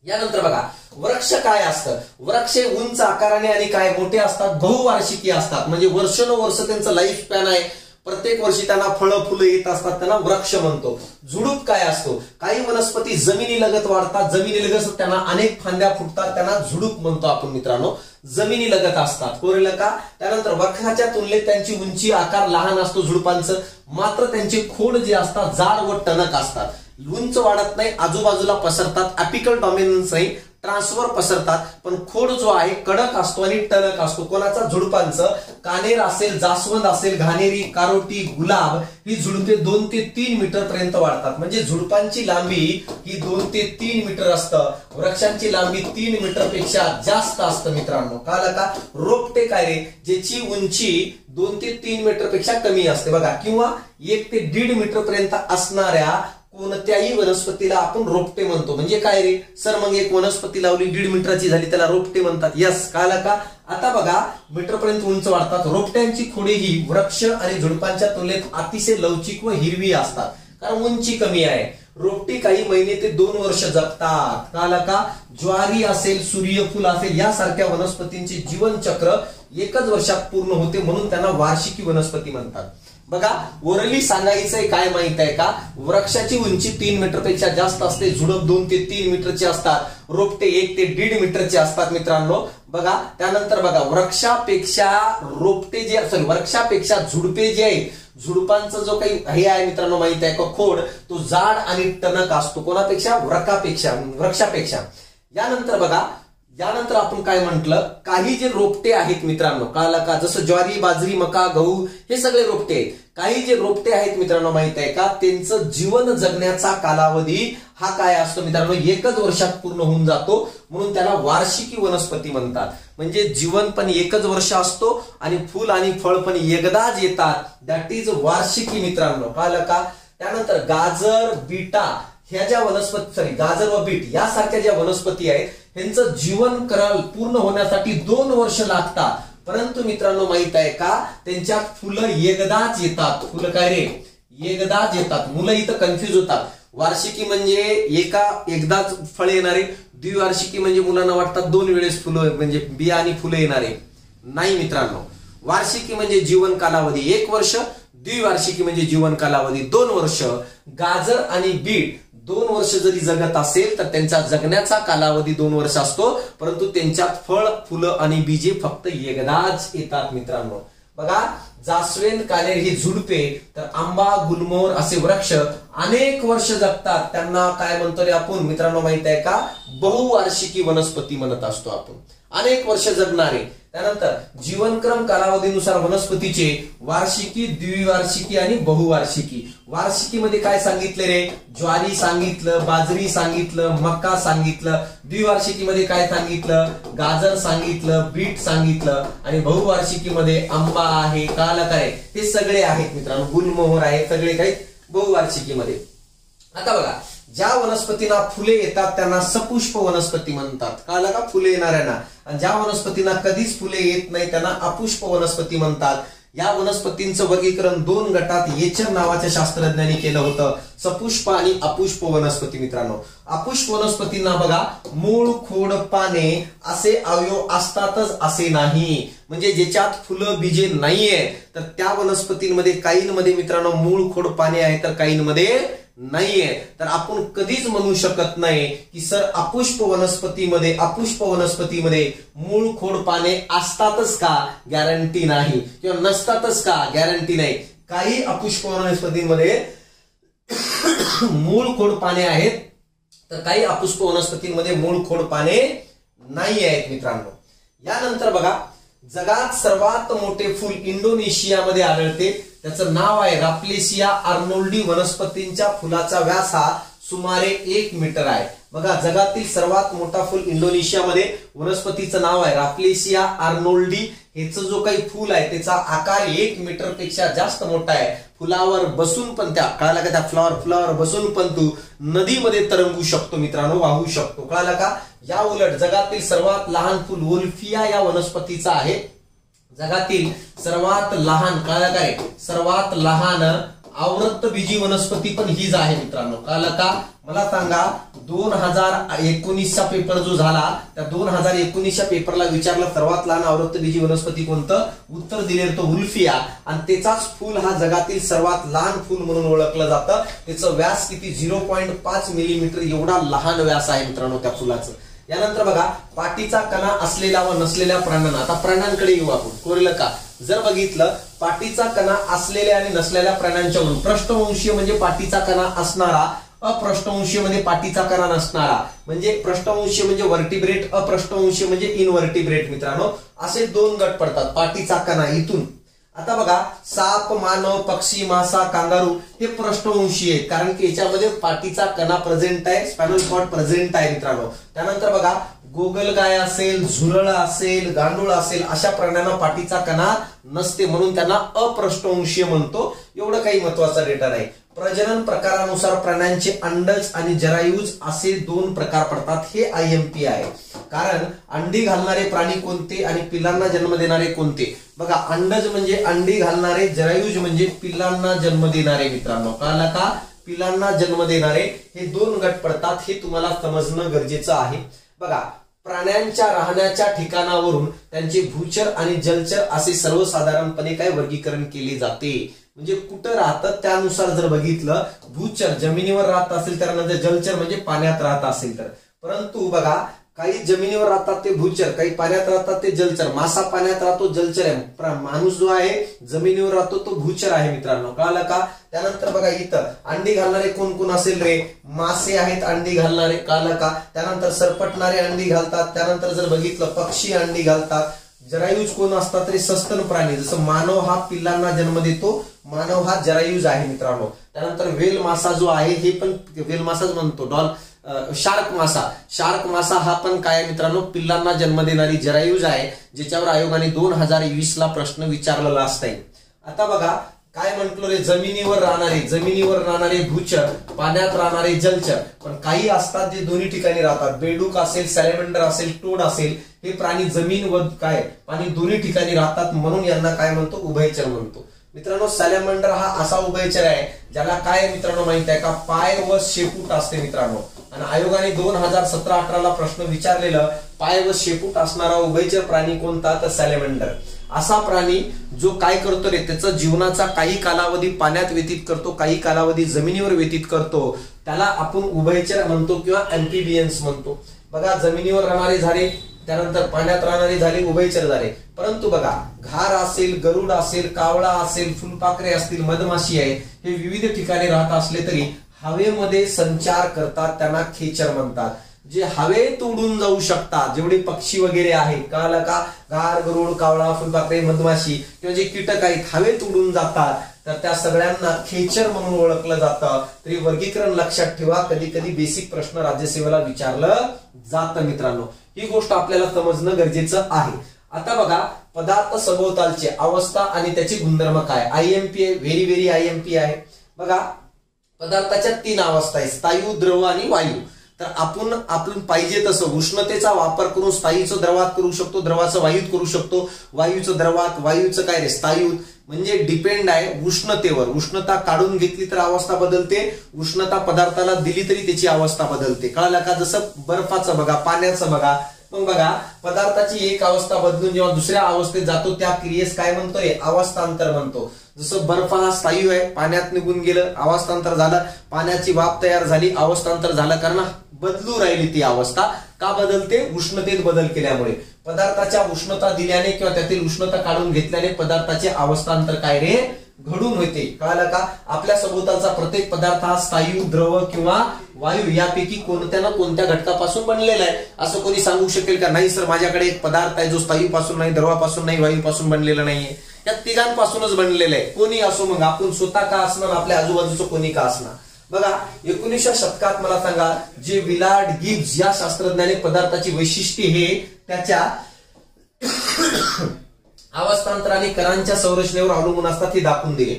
यानंतर बघा, वृक्ष काय असतं. वृक्ष उंच आकाराने आणि काय मोठे असतात, बहुवार्षिकी असतात. म्हणजे वर्षानुवर्ष त्यांचं लाईफ स्पॅन आहे, प्रत्येक वर्षी त्यांना फळं फुलं येत असतात, त्यांना वृक्ष म्हणतो. झुडूप काय असतो. काही वनस्पती जमिनीलगत वाढतात, जमिनीलगत त्यांना अनेक फांद्या फुटतात, त्यांना झुडूप म्हणतो आपण. मित्रांनो, जमिनीलगत असतात, कोरलं का. त्यानंतर वृक्षाच्या तुलनेत त्यांची उंची आकार लहान असतो झुडपांचं, मात्र त्यांचे खोड जे असतात जाड व टणक असतात. उंच वाढत नाही, आजूबाजूला पसरतात, अपिकल डॉमिनन्स नाही, ट्रान्सफर पसरतात, पण खोड जो आहे कडक असतो आणि टणक असतो. कोणाचा, झुडपांचं. कानेर असेल, जास्वंद असेल, घाणेरी, कारोटी, गुलाब ही झुडपे 2 ते 3 मीटर पर्यंत वाढतात. म्हणजे झुडपांची लांबी ही 2 ते 3 मीटर असतं, वृक्षांची लांबी 3 मीटर पेक्षा जास्त असतं. मित्रांनो, कळलं का. रोपटे काय रे, ज्याची उंची 2 ते 3 मीटर पेक्षा कमी असते बघा, किंवा 1 ते 1.5 मीटर पर्यंत असणाऱ्या कोणत्याही वनस्पतीला आपण रोपटे म्हणतो. म्हणजे काय रे सर, मग एक वनस्पती लावली 1.5 मीटरची झाली त्याला रोपटे म्हणतात. यस, कळलं का. आता बघा, मीटर पर्यंत उंच वाढतात. रोपट्यांची खोडे ही वृक्ष आणि झुडपांच्या तुलनेत अतिशय लवचिक व हिरवी असतात, कारण उंची कमी आहे. रोपटी काही महिने ते 2 वर्ष जगतात. कळलं का. ज्वारी असेल, सूर्यफूल असेल यासारख्या वनस्पतींचे जीवनचक्र 1च वर्षात पूर्ण होते, म्हणून त्यांना वार्षिकी वनस्पती म्हणतात. बघा, ओरली सांगायचंय काय माहित आहे का, वृक्षाची उंची 3 मीटर पेक्षा जास्त असते, झुडप 2 ते 3 मीटरचे असतात, रोपटे 1 ते 1.5 मीटरचे असतात. मित्रांनो बघा, त्यानंतर बघा, वृक्षापेक्षा झुडपे जे आहेत, झुडपांचं जो काही हे आहे मित्रांनो माहित आहे का, खोड तो जाड आणि टणक असतो. कोणापेक्षा, वृक्षापेक्षा. यानंतर बघा, यानंतर आपण काय म्हटलं, काही जे रोपटे आहेत मित्रांनो, कळलं का, जसं ज्वारी, बाजरी, मका, गहू हे सगळे रोपटे आहेत. काही जे रोपटे आहेत मित्रांनो माहित आहे का, त्यांचं जीवन जगण्याचा कालावधी हा काय असतो मित्रांनो, 1च वर्षात पूर्ण होऊन जातो, म्हणून त्याला वार्षिकी वनस्पती म्हणतात. म्हणजे जीवन पण 1च वर्ष असतो आणि फूल आणि फळ पण एकदाच येतात, दॅट इज वार्षिकी. मित्रांनो कळलं का. त्यानंतर गाजर, बीटा ह्या ज्या वनस्पती, गाजर व बीट यासारख्या ज्या वनस्पती आहेत, यांचं जीवन पूर्ण होण्यासाठी 2 वर्ष लागतात. परंतु मित्रांनो माहित आहे का, त्यांच्यात फुलं एकदाच येतात. फुलं काय रे, एकदाच येतात. मुलं इथं कन्फ्युज होतात. वार्षिकी म्हणजे एकदाच फळ येणारे, द्विवार्षिकी म्हणजे मुलांना वाटतात 2 वेळेस फुलं म्हणजे बिया आणि फुलं येणारे. नाही मित्रांनो, वार्षिकी म्हणजे जीवन कालावधी 1 वर्ष, द्विवार्षिकी म्हणजे जीवन कालावधी 2 वर्ष. गाजर आणि बीट 2 वर्ष जरी जगत असेल तर त्यांचा जगण्याचा कालावधी 2 वर्ष असतो, परंतु त्यांच्यात फळ, फुलं आणि बीजे फक्त एकदाच येतात. मित्रांनो बघा, जास्वंद, कानेर ही झुडपे, तर आंबा, गुलमोहर असे वृक्ष अनेक वर्ष जगतात. त्यांना काय म्हणतो रे आपण मित्रांनो माहित आहे का, बहुवार्षिकी वनस्पती म्हणत असतो आपण, अनेक वर्ष जगणारे. त्यानंतर जीवनक्रम कालावधीनुसार वनस्पतीचे वार्षिकी, द्विवार्षिकी आणि बहुवार्षिकी. वार्षिकीमध्ये काय सांगितले रे, ज्वारी सांगितलं, बाजरी सांगितलं, मका सांगितलं. द्विवार्षिकीमध्ये काय सांगितलं, गाजर सांगितलं, बीट सांगितलं. आणि बहुवार्षिकीमध्ये आंबा आहे, कालक आहे, हे सगळे आहेत मित्रांनो, गुलमोहर आहे, सगळे काही बहुवार्षिकीमध्ये. आता बघा, ज्या वनस्पतींना फुले येतात त्यांना सपुष्प वनस्पती म्हणतात, कळलं का? फुले येणाऱ्यांना. आणि ज्या वनस्पतींना कधीच फुले येत नाही त्यांना अपुष्प वनस्पती म्हणतात. या वनस्पतींचं वर्गीकरण 2 गटात येचर नावाच्या शास्त्रज्ञांनी केलं होतं, सपुष्प आणि अपुष्प वनस्पती. मित्रांनो, अपुष्प वनस्पतींना बघा मूळ, खोड, पाने असे अवयव असतातच असे नाही. म्हणजे ज्याच्यात फुलं बीजे नाहीये तर त्या वनस्पतींमध्ये काहींमध्ये मित्रांनो मूळ, खोड, पाने आहे तर काहींमध्ये नाहीये. तर आपण कधीच म्हणू शकत नाही की सर अपुष्प वनस्पतीमध्ये मूळ, खोड, पाने असतातच का? गॅरंटी नाही. किंवा नसतातच का? गॅरंटी नाही. काही अपुष्प वनस्पतींमध्ये मूळ, खोड, पाने आहेत तर काही अपुष्प वनस्पतींमध्ये मूळ, खोड, पाने नाही आहेत. मित्रांनो, यानंतर बघा, जगात सर्वात मोठे फूल इंडोनेशियामध्ये आढळते. त्याचं नाव आहे राप्लेसिया आर्नोल्डी. वनस्पतींच्या फुलाचा व्यास हा सुमारे 1 मीटर आहे. बघा, जगातील सर्वात मोठा फुल इंडोनेशियामध्ये, वनस्पतीचं नाव आहे राप्लेसिया आर्नोल्डी. ह्याचं जो काही फुल आहे त्याचा आकार 1 मीटर पेक्षा जास्त मोठा आहे. फुलावर बसून पण त्या, कळाला का? त्या फ्लॉवर बसून पण तू नदीमध्ये तरंगू शकतो मित्रांनो, वाहू शकतो, कळाला का? या उलट जगातील सर्वात लहान फुल वोल्फिया या वनस्पतीचा आहे. जगातील सर्वात लहान, कळालं काय? सर्वात लहान आवृत्तबीजी वनस्पती पण हीच आहे मित्रांनो, कळालं का? मला सांगा, 2019चा पेपर जो झाला त्या 2019च्या पेपरला विचारलं सर्वात लहान आवृत्तबीजी वनस्पती कोणतं? उत्तर दिलेलं तो वुल्फिया. आणि त्याचाच फुल हा जगातील सर्वात लहान फुल म्हणून ओळखलं जातं. त्याचं व्यास किती? 0.5 मिलीमीटर एवढा लहान व्यास आहे मित्रांनो त्या फुलाचं. यानंतर बघा, पाठीचा कणा असलेला व नसलेल्या प्राण्यांना. आता प्राण्यांकडे येऊ आपण, कोरलं का? जर बघितलं, पाठीचा कणा असलेल्या आणि नसलेल्या प्राण्यांच्यावरून पृष्ठवंशीय म्हणजे पाठीचा कणा असणारा, अपृष्ठवंशीय म्हणजे पाठीचा कणा नसणारा. म्हणजे पृष्ठवंशीय म्हणजे वर्टिब्रेट, अपृष्ठवंशीय म्हणजे इनवर्टिब्रेट. मित्रांनो, असे 2 गट पडतात. पाठीचा कणा इथून, आता बघा, साप, मानव, पक्षी, मासा, कांगारू हे पृष्ठवंशीय आहेत, कारण की याच्यामध्ये पाठीचा कणा प्रेझेंट आहे, स्पायनल कॉर्ड प्रेझेंट आहे मित्रांनो. त्यानंतर बघा, गोगलगाय असेल, झुरळ असेल, गांडूळ असेल, अशा प्राण्यांना पाठीचा कणा नसते, म्हणून त्यांना अपृष्ठवंशीय म्हणतो. एवढं काही महत्वाचा डेटा नाही. प्रजनन प्रकारानुसार प्राण्यांचे अंडज आणि जरायुज असे 2 प्रकार पडतात. हे IMP आहे. कारण अंडी घालणारे प्राणी कोणते आणि पिल्लांना जन्म देणारे कोणते? बघा, अंडज म्हणजे अंडी घालणारे, जरायुज म्हणजे पिल्लांना जन्म देणारे. मित्रांनो, कळलं का? पिल्लांना जन्म देणारे हे 2 गट पडतात. हे तुम्हाला समजणं गरजेचं आहे. बघा, प्राण्यांच्या राहण्याच्या ठिकाणावरून त्यांचे भूचर आणि जलचर असे सर्वसाधारणपणे काय वर्गीकरण केले जाते. म्हणजे कुठं राहतात त्यानुसार जर बघितलं, भूचर जमिनीवर राहत असेल तर, जलचर म्हणजे पाण्यात राहत असेल तर. परंतु बघा, काही जमिनीवर राहतात ते भूचर, काही पाण्यात राहतात ते जलचर. मासा पाण्यात राहतो, जलचर आहे. माणूस जो आहे जमिनीवर राहतो तो भूचर आहे मित्रांनो, कळलं का? त्यानंतर बघा, इथं अंडी घालणारे कोण कोण असेल रे? मासे आहेत अंडी घालणारे, कळलं का? त्यानंतर सरपटणारे अंडी घालतात. त्यानंतर जर बघितलं, पक्षी अंडी घालतात. जरायुज कोण असतात रे? सस्तन प्राणी. जसं मानव हा पिल्लांना जन्म देतो, मानव हा जरायुज आहे मित्रांनो. त्यानंतर वेल मासा जो आहे, हे पण वेल मासाच म्हणतो. शार्क मासा हा पण काय मित्रांनो? पिल्लांना जन्म देणारी जरायुज आहे, ज्याच्यावर आयोगाने 2020ला प्रश्न विचारलेला असताय. आता बघा, काय म्हटलं रे? जमिनीवर राहणारे भूचर, पाण्यात राहणारे जलचर. पण काही असतात जे दोन्ही ठिकाणी राहतात. बेडूक असेल, सॅलेमेंडर असेल, टोड असेल, हे प्राणी जमीन व काय पाणी दोन्ही ठिकाणी राहतात, म्हणून यांना काय म्हणतो? उभयचर म्हणतो. मित्रांनो, सॅलेमेंडर हा असा उभयचर आहे ज्याला काय मित्रांनो माहित आहे का? पाय व शेपूट असते मित्रांनो. आणि आयोगाने 2017-18ला प्रश्न विचारलेलं, पाय व शेपूट असणारा उभयचर प्राणी कोणता? तर सॅलेमेंडर. असा प्राणी जो काय करतो रे? त्याचा जीवनाचा काही कालावधी पाण्यात व्यतीत करतो, काही कालावधी जमिनीवर व्यतीत करतो, त्याला आपण उभयचर म्हणतो किंवा अँफिबियन्स म्हणतो. बघा, जमिनीवर राहणारे झाले, त्यानंतर पाण्यात राहणारे झाले, उभयचर झाले. परंतु बघा, घार असेल, गरुड असेल, कावळा असेल, फुलपाखरे असतील, मधमाशी आहे, हे विविध ठिकाणी राहत असले तरी हवेमध्ये संचार करतात, त्यांना खेचर म्हणतात. जे हवेत उडून जाऊ शकतात, जेवढे पक्षी वगैरे आहेत, कळलं का? घार, गरुड, कावळा, फुलपाखरे, मधमाशी किंवा जे कीटक आहेत हवेत उडून जातात, तर त्या सगळ्यांना खेचर म्हणून ओळखलं जातं. तरी वर्गीकरण लक्षात ठेवा, कधी कधी बेसिक प्रश्न राज्यसेवेला विचारलं जातं मित्रांनो. ही गोष्ट आपल्याला समजणं गरजेचं आहे. आता बघा, पदार्थ सभोवतालची अवस्था आणि त्याचे गुणधर्म काय? IMP आहे, व्हेरी IMP आहे. बघा, पदार्थाच्या 3 अवस्था आहेत, स्थायू, द्रव आणि वायू. तर आपण पाहिजे तसं उष्णतेचा वापर करून स्थायीचं द्रवात करू शकतो, द्रवाचं वायूत करू शकतो, वायूचं द्रवात, वायूचं काय रे स्थायूत. म्हणजे डिपेंड आहे उष्णतेवर. उष्णता काढून घेतली तर अवस्था बदलते, उष्णता पदार्थाला दिली तरी त्याची अवस्था बदलते. कळालं का? जसं बर्फाचं बघा, पाण्याचं बघा. मग बघा पदार्थाची एक अवस्था बदलून जेव्हा दुसऱ्या अवस्थेत जातो त्या क्रियेस काय म्हणतोय? अवस्थांतर म्हणतो. जसं बर्फ हा स्थायू आहे, पाण्यात निघून गेलं, अवस्थांतर झालं, पाण्याची वाफ तयार झाली, अवस्थांतर झालं, कारण बदलू राहिली ती अवस्था. का बदलते? उष्णतेत बदल केल्यामुळे. पदार्थाच्या उष्णता दिल्याने किंवा त्यातील उष्णता काढून घेतल्याने पदार्थाचे अवस्थांतर काय रे? घडून होते. कळालं का? आपल्या सभोवतालचा प्रत्येक पदार्थ हा स्थायू, द्रव किंवा वायू यापैकी कोणत्या ना कोणत्या घटकापासून बनलेला आहे. असं कोणी सांगू शकेल का? नाही सर, माझ्याकडे एक पदार्थ आहे जो स्थायूपासून नाही, द्रवापासून नाही, वायूपासून बनलेला नाहीये. या तिघांपासूनच बनलेलं आहे. कोणी असो, मग आपण स्वतः का असणार, आपल्या आजूबाजूचं कोणी का असणार. बघा 19व्या शतकात मला सांगा, जे विलार्ड गिब्स या शास्त्रज्ञाने पदार्थाची वैशिष्ट्ये हे त्याच्या अवस्थांतर आणि कणांच्या संरचनेवर अवलंबून असतात हे दाखवून दिले.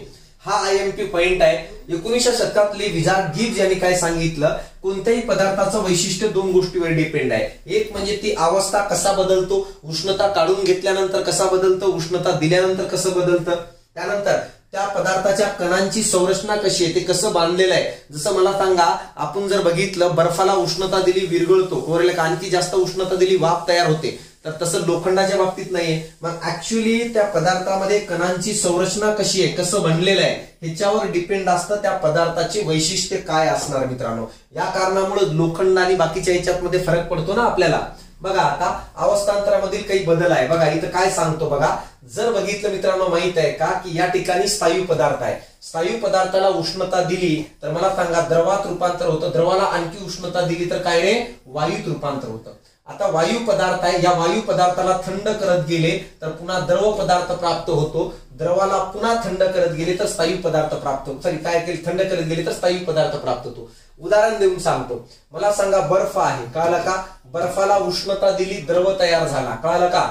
हा IMP पॉइंट आहे. 19व्या शतकातले विलार्ड गिब्स यांनी काय सांगितलं? कोणत्याही पदार्थाचं वैशिष्ट्य 2 गोष्टीवर डिपेंड आहे. एक म्हणजे ती अवस्था कसा बदलतो, उष्णता काढून घेतल्यानंतर कसा बदलतो, उष्णता दिल्यानंतर कसं बदलतं. त्यानंतर त्या पदार्थाच्या कणांची संरचना कशी आहे, ते कसं बांधलेलं आहे. जसं मला सांगा, आपण जर बघितलं बर्फाला उष्णता दिली विरघळतो, कोरलेला आणखी जास्त उष्णता दिली वाफ तयार होते. तर तसं लोखंडाच्या बाबतीत नाहीये. मग ऍक्च्युअली त्या पदार्थामध्ये कणांची संरचना कशी आहे, कसं बनलेलं आहे, ह्याच्यावर डिपेंड असतं त्या पदार्थाचे वैशिष्ट्य काय असणार मित्रांनो. या कारणामुळे लोखंड आणि बाकीच्या ह्याच्यामध्ये फरक पडतो ना आपल्याला. बघा आता अवस्थांतरामधील काही बदल आहे. बघा इथं काय सांगतो बघा. जर बघितलं मित्रांनो, माहित आहे का की या ठिकाणी स्थायू पदार्थ आहे. स्थायू पदार्थाला उष्णता दिली तर मला सांगा द्रवात रूपांतर होतं, द्रवाला आणखी उष्णता दिली तर काय रे? वायूत रूपांतर होतं. आता वायू पदार्थ आहे, या वायू पदार्थाला थंड करत गेले तर पुन्हा द्रव पदार्थ प्राप्त होतो, द्रवाला पुन्हा थंड करत गेले तर स्थायू पदार्थ प्राप्त होतो. सॉरी काय केले? थंड करत गेले तर स्थायू पदार्थ प्राप्त होतो. उदाहरण देऊन सांगतो. मला सांगा बर्फ आहे, कळालं का? बर्फाला उष्णता दिली, द्रव तयार झाला, कळालं का?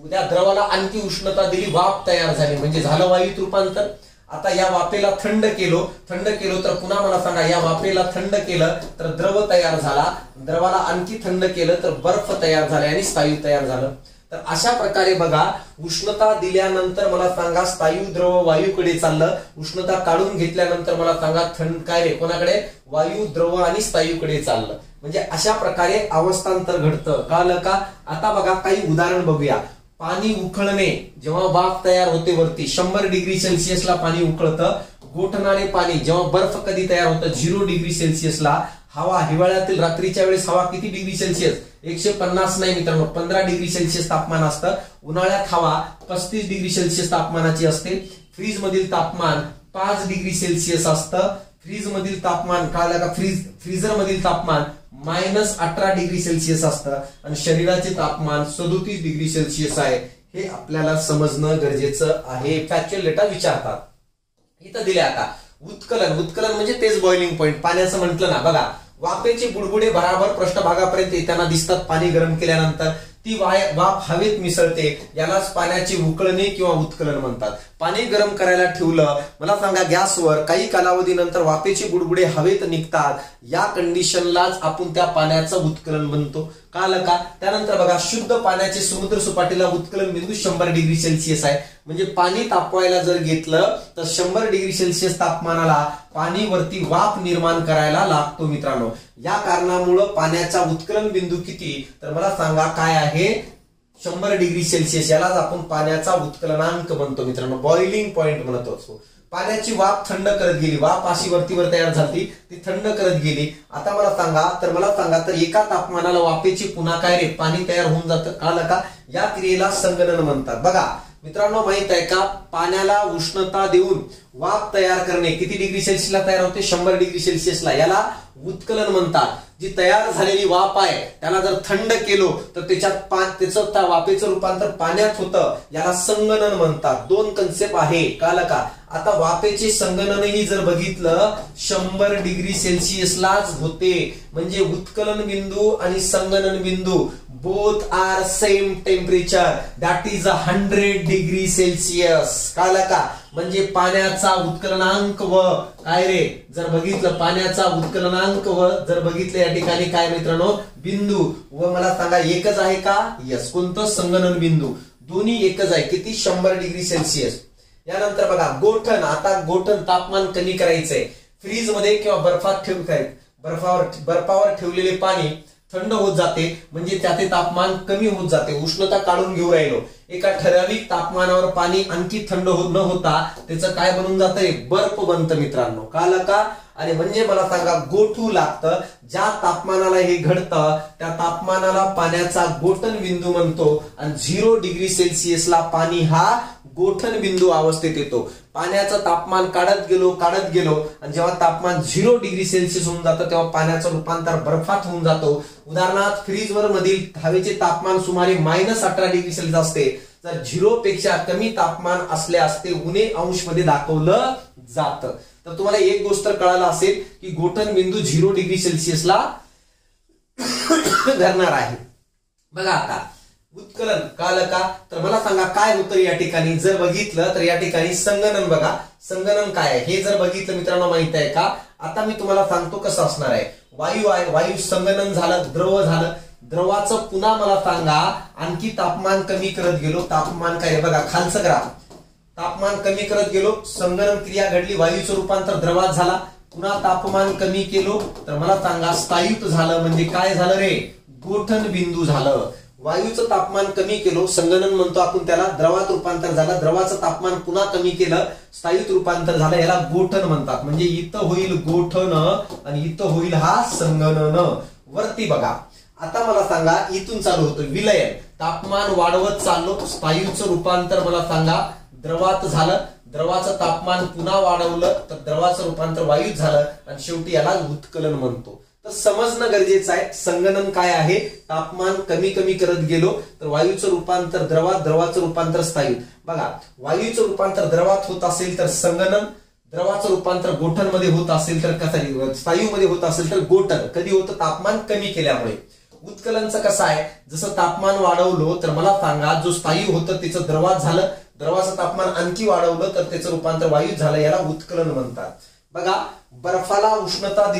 त्या द्रवाला आणखी उष्णता दिली, वाफ तयार झाली, म्हणजे झालं वायूत रूपांतर. आता या वाफेला थंड केलो तर पुन्हा मला सांगा, या वाफेला थंड केलं तर द्रव तयार झाला, द्रवाला आणखी थंड केलं तर बर्फ तयार झाला आणि स्थायू तयार झालं. तर अशा प्रकारे बघा, उष्णता दिल्यानंतर मला सांगा स्थायू द्रव वायूकडे चाललं, उष्णता काढून घेतल्यानंतर मला सांगा थंड काय रे? कोणाकडे? वायू, द्रव आणि स्थायूकडे चाललं. म्हणजे अशा प्रकारे अवस्थांतर घडतं. कळलं का? आता बघा काही उदाहरण बघूया. पाणी उकळणे, जेव्हा वाफ तयार होते वरती 100 डिग्री सेल्सिअसला पाणी उकळतं. गोठणारे पाणी, जेव्हा बर्फ कधी तयार होतं 0 डिग्री सेल्सिअसला. हवा, हिवाळ्यातील रात्रीच्या वेळेस हवा किती डिग्री सेल्सिअस? 150 नाही मित्रांनो, 15 डिग्री सेल्सिअस तापमान असतं. उन्हाळ्यात हवा 35 डिग्री सेल्सिअस तापमानाची असते. फ्रीज मधील तापमान 5 डिग्री सेल्सिअस असतं. फ्रीज मधील तापमान कळलं का? फ्रीजर मधील तापमान -18 डिग्री सेल्सिअस असतं आणि शरीराचे तापमान 37 डिग्री सेल्सिअस आहे. हे आपल्याला समजणं गरजेचं आहे. फॅक्च्युअल डेटा विचारतात. इथं दिले आता उत्कलन. उत्कलन म्हणजे तेच बॉइलिंग पॉइंट. पाण्याचं म्हटलं ना, बघा वाफेचे बुडबुडे बराबर पृष्ठभागापर्यंत येताना दिसतात पाणी गरम केल्यानंतर. ती वाफ हवेत मिसळते, यालाच पाण्याची उकळणे किंवा उत्कलन म्हणतात. पाणी गरम करायला ठेवलं, मला सांगा गॅसवर, काही कालावधीनंतर वाफेचे बुडबुडे हवेत निघतात. या कंडिशनलाच आपण त्या पाण्याचं उत्कलन म्हणतो. कळलं का? त्यानंतर बघा शुद्ध पाण्याचे समुद्र सपाटीला उत्कलन बिंदू 100 डिग्री सेल्सिअस आहे. म्हणजे पाणी तापवायला जर घेतलं तर 100 डिग्री सेल्सिअस तापमानाला पाणी वरती वाफ निर्माण करायला लागतो मित्रांनो. या कारणामुळे पाण्याचा उत्कलन बिंदू किती? तर मला सांगा काय आहे? 100 डिग्री सेल्सिअस. यालाच आपण पाण्याचा उत्कलनांक म्हणतो मित्रांनो, बॉइलिंग पॉइंट म्हणतो असतो. पाण्याची वाफ थंड करत गेली, वाफ अशी वरतीवर तयार झाली, ती थंड करत गेली. आता मला सांगा तर एका तापमानाला वाफेची पुन्हा काय रे? पाणी तयार होऊन जातं. कळलं का? या क्रियेला संगणन म्हणतात. बघा मित्रांनो, माहित आहे का? पाण्याला उष्णता देऊन वाफ तयार करणे किती डिग्री सेल्सिअसला तयार होते? 100 डिग्री सेल्सिअसला. याला उत्कलन म्हणतात. जी तयार झालेली वाफ आहे त्याला जर थंड केलो तर त्याचं त्या वाफेचं रूपांतर पाण्यात होतं. याला संगणन म्हणतात. 2 कन्सेप्ट आहे. कळलं का? आता वाफेचे संगणनही जर बघितलं 100 डिग्री सेल्सिअसलाच होते. म्हणजे उत्कलन बिंदू आणि संगणन बिंदू both are same temperature, that is 100 degree Celsius. कळलं का? म्हणजे पाण्याचा उत्कलनांक व काय रे जर बघितलं पाण्याचा उत्कलनांक व जर बघितलं या ठिकाणी काय मित्रांनो बिंदू व मला सांगा एकच आहे का यस कोणतं संगणन बिंदू दोन्ही एकच आहे किती 100 डिग्री सेल्सिअस यानंतर बघा गोठण आता गोठण तापमान कमी करायचंय फ्रीज मध्ये किंवा बर्फात ठेवून काय बर्फावर ठेवलेले पाणी थंड होत जाते म्हणजे त्याचे तापमान कमी होत जाते उष्णता काढून घेऊ राहिलो एका ठराविक तापमानावर पाणी आणखी थंड न होता त्याचं काय बनून जातंय बर्फ बनतं मित्रांनो कळलं का आणि म्हणजे मला सांगा गोठू लागतं ज्या तापमानाला हे घडतं त्या तापमानाला पाण्याचा गोठण बिंदू म्हणतो आणि 0 डिग्री सेल्सिअसला पाणी हा गोठण बिंदू अवस्थेत येतो पाण्याचं तापमान काढत गेलो आणि जेव्हा तापमान 0 डिग्री सेल्सिअस होऊन जातं तेव्हा पाण्याचं रूपांतर बर्फात होऊन जातो उदाहरणार्थ फ्रीजवर मधील हवेचे तापमान सुमारे -18 डिग्री सेल्सिअस असते जर 0 पेक्षा कमी तापमान असल्यास ते उणे अंश मध्ये दाखवलं जातं तर तुम्हाला एक गोष्ट कळायला असेल की गोठण बिंदू 0 डिग्री सेल्सिअसला धरणार आहे बघा आता उत्कलन कळलं का तर मला सांगा काय होतं या ठिकाणी जर बघितलं तर या ठिकाणी संगणन बघा संगणन काय आहे हे जर बघितलं मित्रांनो माहित आहे का आता मी तुम्हाला सांगतो कसं असणार आहे वायू आहे वायू संगणन झालं द्रव झालं द्रवाचं पुन्हा मला सांगा आणखी तापमान कमी करत गेलो तापमान काय बघा खालचं ग्राफ तापमान कमी करत गेलो संगणन क्रिया घडली वायूचं रूपांतर द्रवात झाला पुन्हा तापमान कमी केलो तर मला सांगा स्थायित्व झालं म्हणजे काय झालं रे गोठण बिंदू झालं वायूचं तापमान कमी केलो संगणन म्हणतो आपण त्याला द्रवात रूपांतर झालं द्रवाचं तापमान पुन्हा कमी केलं स्थायित्व रूपांतर झालं याला गोठण म्हणतात म्हणजे इथं होईल गोठण आणि इथं होईल हा संगणन वरती बघा आता मला सांगा इथून चालू होतं विलयन तापमान वाढवत चाललो स्थायीचं रूपांतर मला सांगा द्रवात झालं द्रवाचं तापमान पुन्हा वाढवलं तर द्रवाचं रूपांतर वायूत झालं आणि शेवटी याला उत्कलन म्हणतो तर समजणं गरजेचं आहे संगणन काय आहे तापमान कमी करत गेलो तर वायूचं रूपांतर द्रवात द्रवाचं रूपांतर स्थायू बघा वायूचं रूपांतर द्रवात होत असेल तर संगणन द्रवाचं रूपांतर गोठण मध्ये होत असेल तर कसं स्थायू मध्ये होत असेल तर गोठण कधी होतं तापमान कमी केल्यामुळे उत्कलनचं कसं आहे जसं तापमान वाढवलो तर मला सांगा जो स्थायू होतं त्याचं द्रवात झालं द्रवाचं तापमान आणखी वाढवलं तर त्याचं रूपांतर वायूत झालं याला उत्कलन म्हणतात बघा बर्फाला उष्णता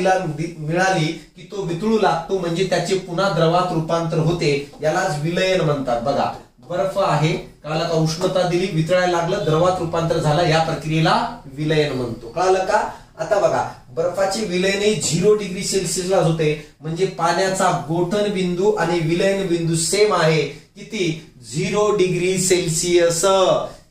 मिळाली की तो वितळू लागतो म्हणजे त्याचे पुन्हा द्रवात रूपांतर होते यालाच विलयन म्हणतात बघा बर्फ आहे कळलं का उष्णता दिली वितळायला लागलं द्रवात रूपांतर झालं या प्रक्रियेला विलयन म्हणतो कळलं का आता बघा बर्फाचे विलयन 0 डिग्री सेल्सिअसला होते म्हणजे पाण्याचा गोठण बिंदू आणि विलयन बिंदू सेम आहे किती 0 डिग्री सेल्सिअस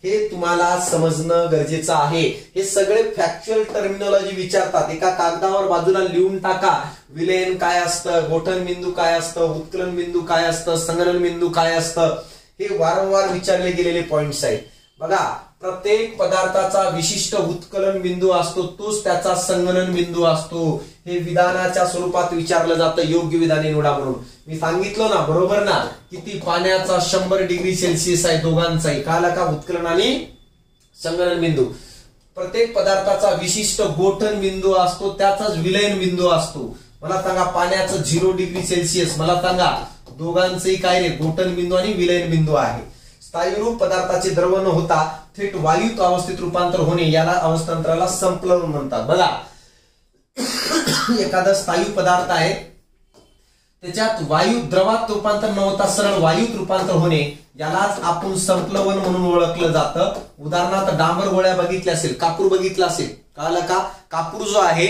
हे तुम्हाला समजणं गरजेचं आहे हे सगळे फॅक्च्युअल टर्मिनॉलॉजी विचारतात एका कागदावर बाजूला लिहून टाका विलयन काय असतं गोठण बिंदू काय असतं उत्कलन बिंदू काय असतं संगणन बिंदू काय असतं हे वारंवार विचारले गेलेले पॉइंट्स आहेत बघा प्रत्येक पदार्थाचा विशिष्ट उत्कलन बिंदू असतो तोच त्याचा संगणन बिंदू असतो हे विधानाच्या स्वरूपात विचारलं जातं योग्य विधाने निवडा म्हणून मी सांगितलं ना बरोबर ना किती पाण्याचा 100 डिग्री सेल्सिअस आहे दोघांचाही कळलं का उत्कलन आणि संगणन बिंदू प्रत्येक पदार्थाचा विशिष्ट गोठण बिंदू असतो त्याचाच विलयन बिंदू असतो मला सांगा पाण्याचं 0 डिग्री सेल्सिअस मला सांगा दोघांचेही काय रे गोठण बिंदू आणि विलयन बिंदू आहे स्थायीरूप पदार्थाचे द्रव न होता थेट वायूत अवस्थेत रूपांतर होणे याला अवस्थांतराला संप्लवन म्हणतात बघा एखादा स्थायू पदार्थ आहे त्याच्यात वायू द्रवात रूपांतर न होता सरळ वायूत रूपांतर होणे यालाच आपण संप्लवन म्हणून ओळखलं जातं उदाहरणार्थ डांबर गोळ्या बघितल्या असेल कापूर बघितला असेल कळलं का कापूर जो आहे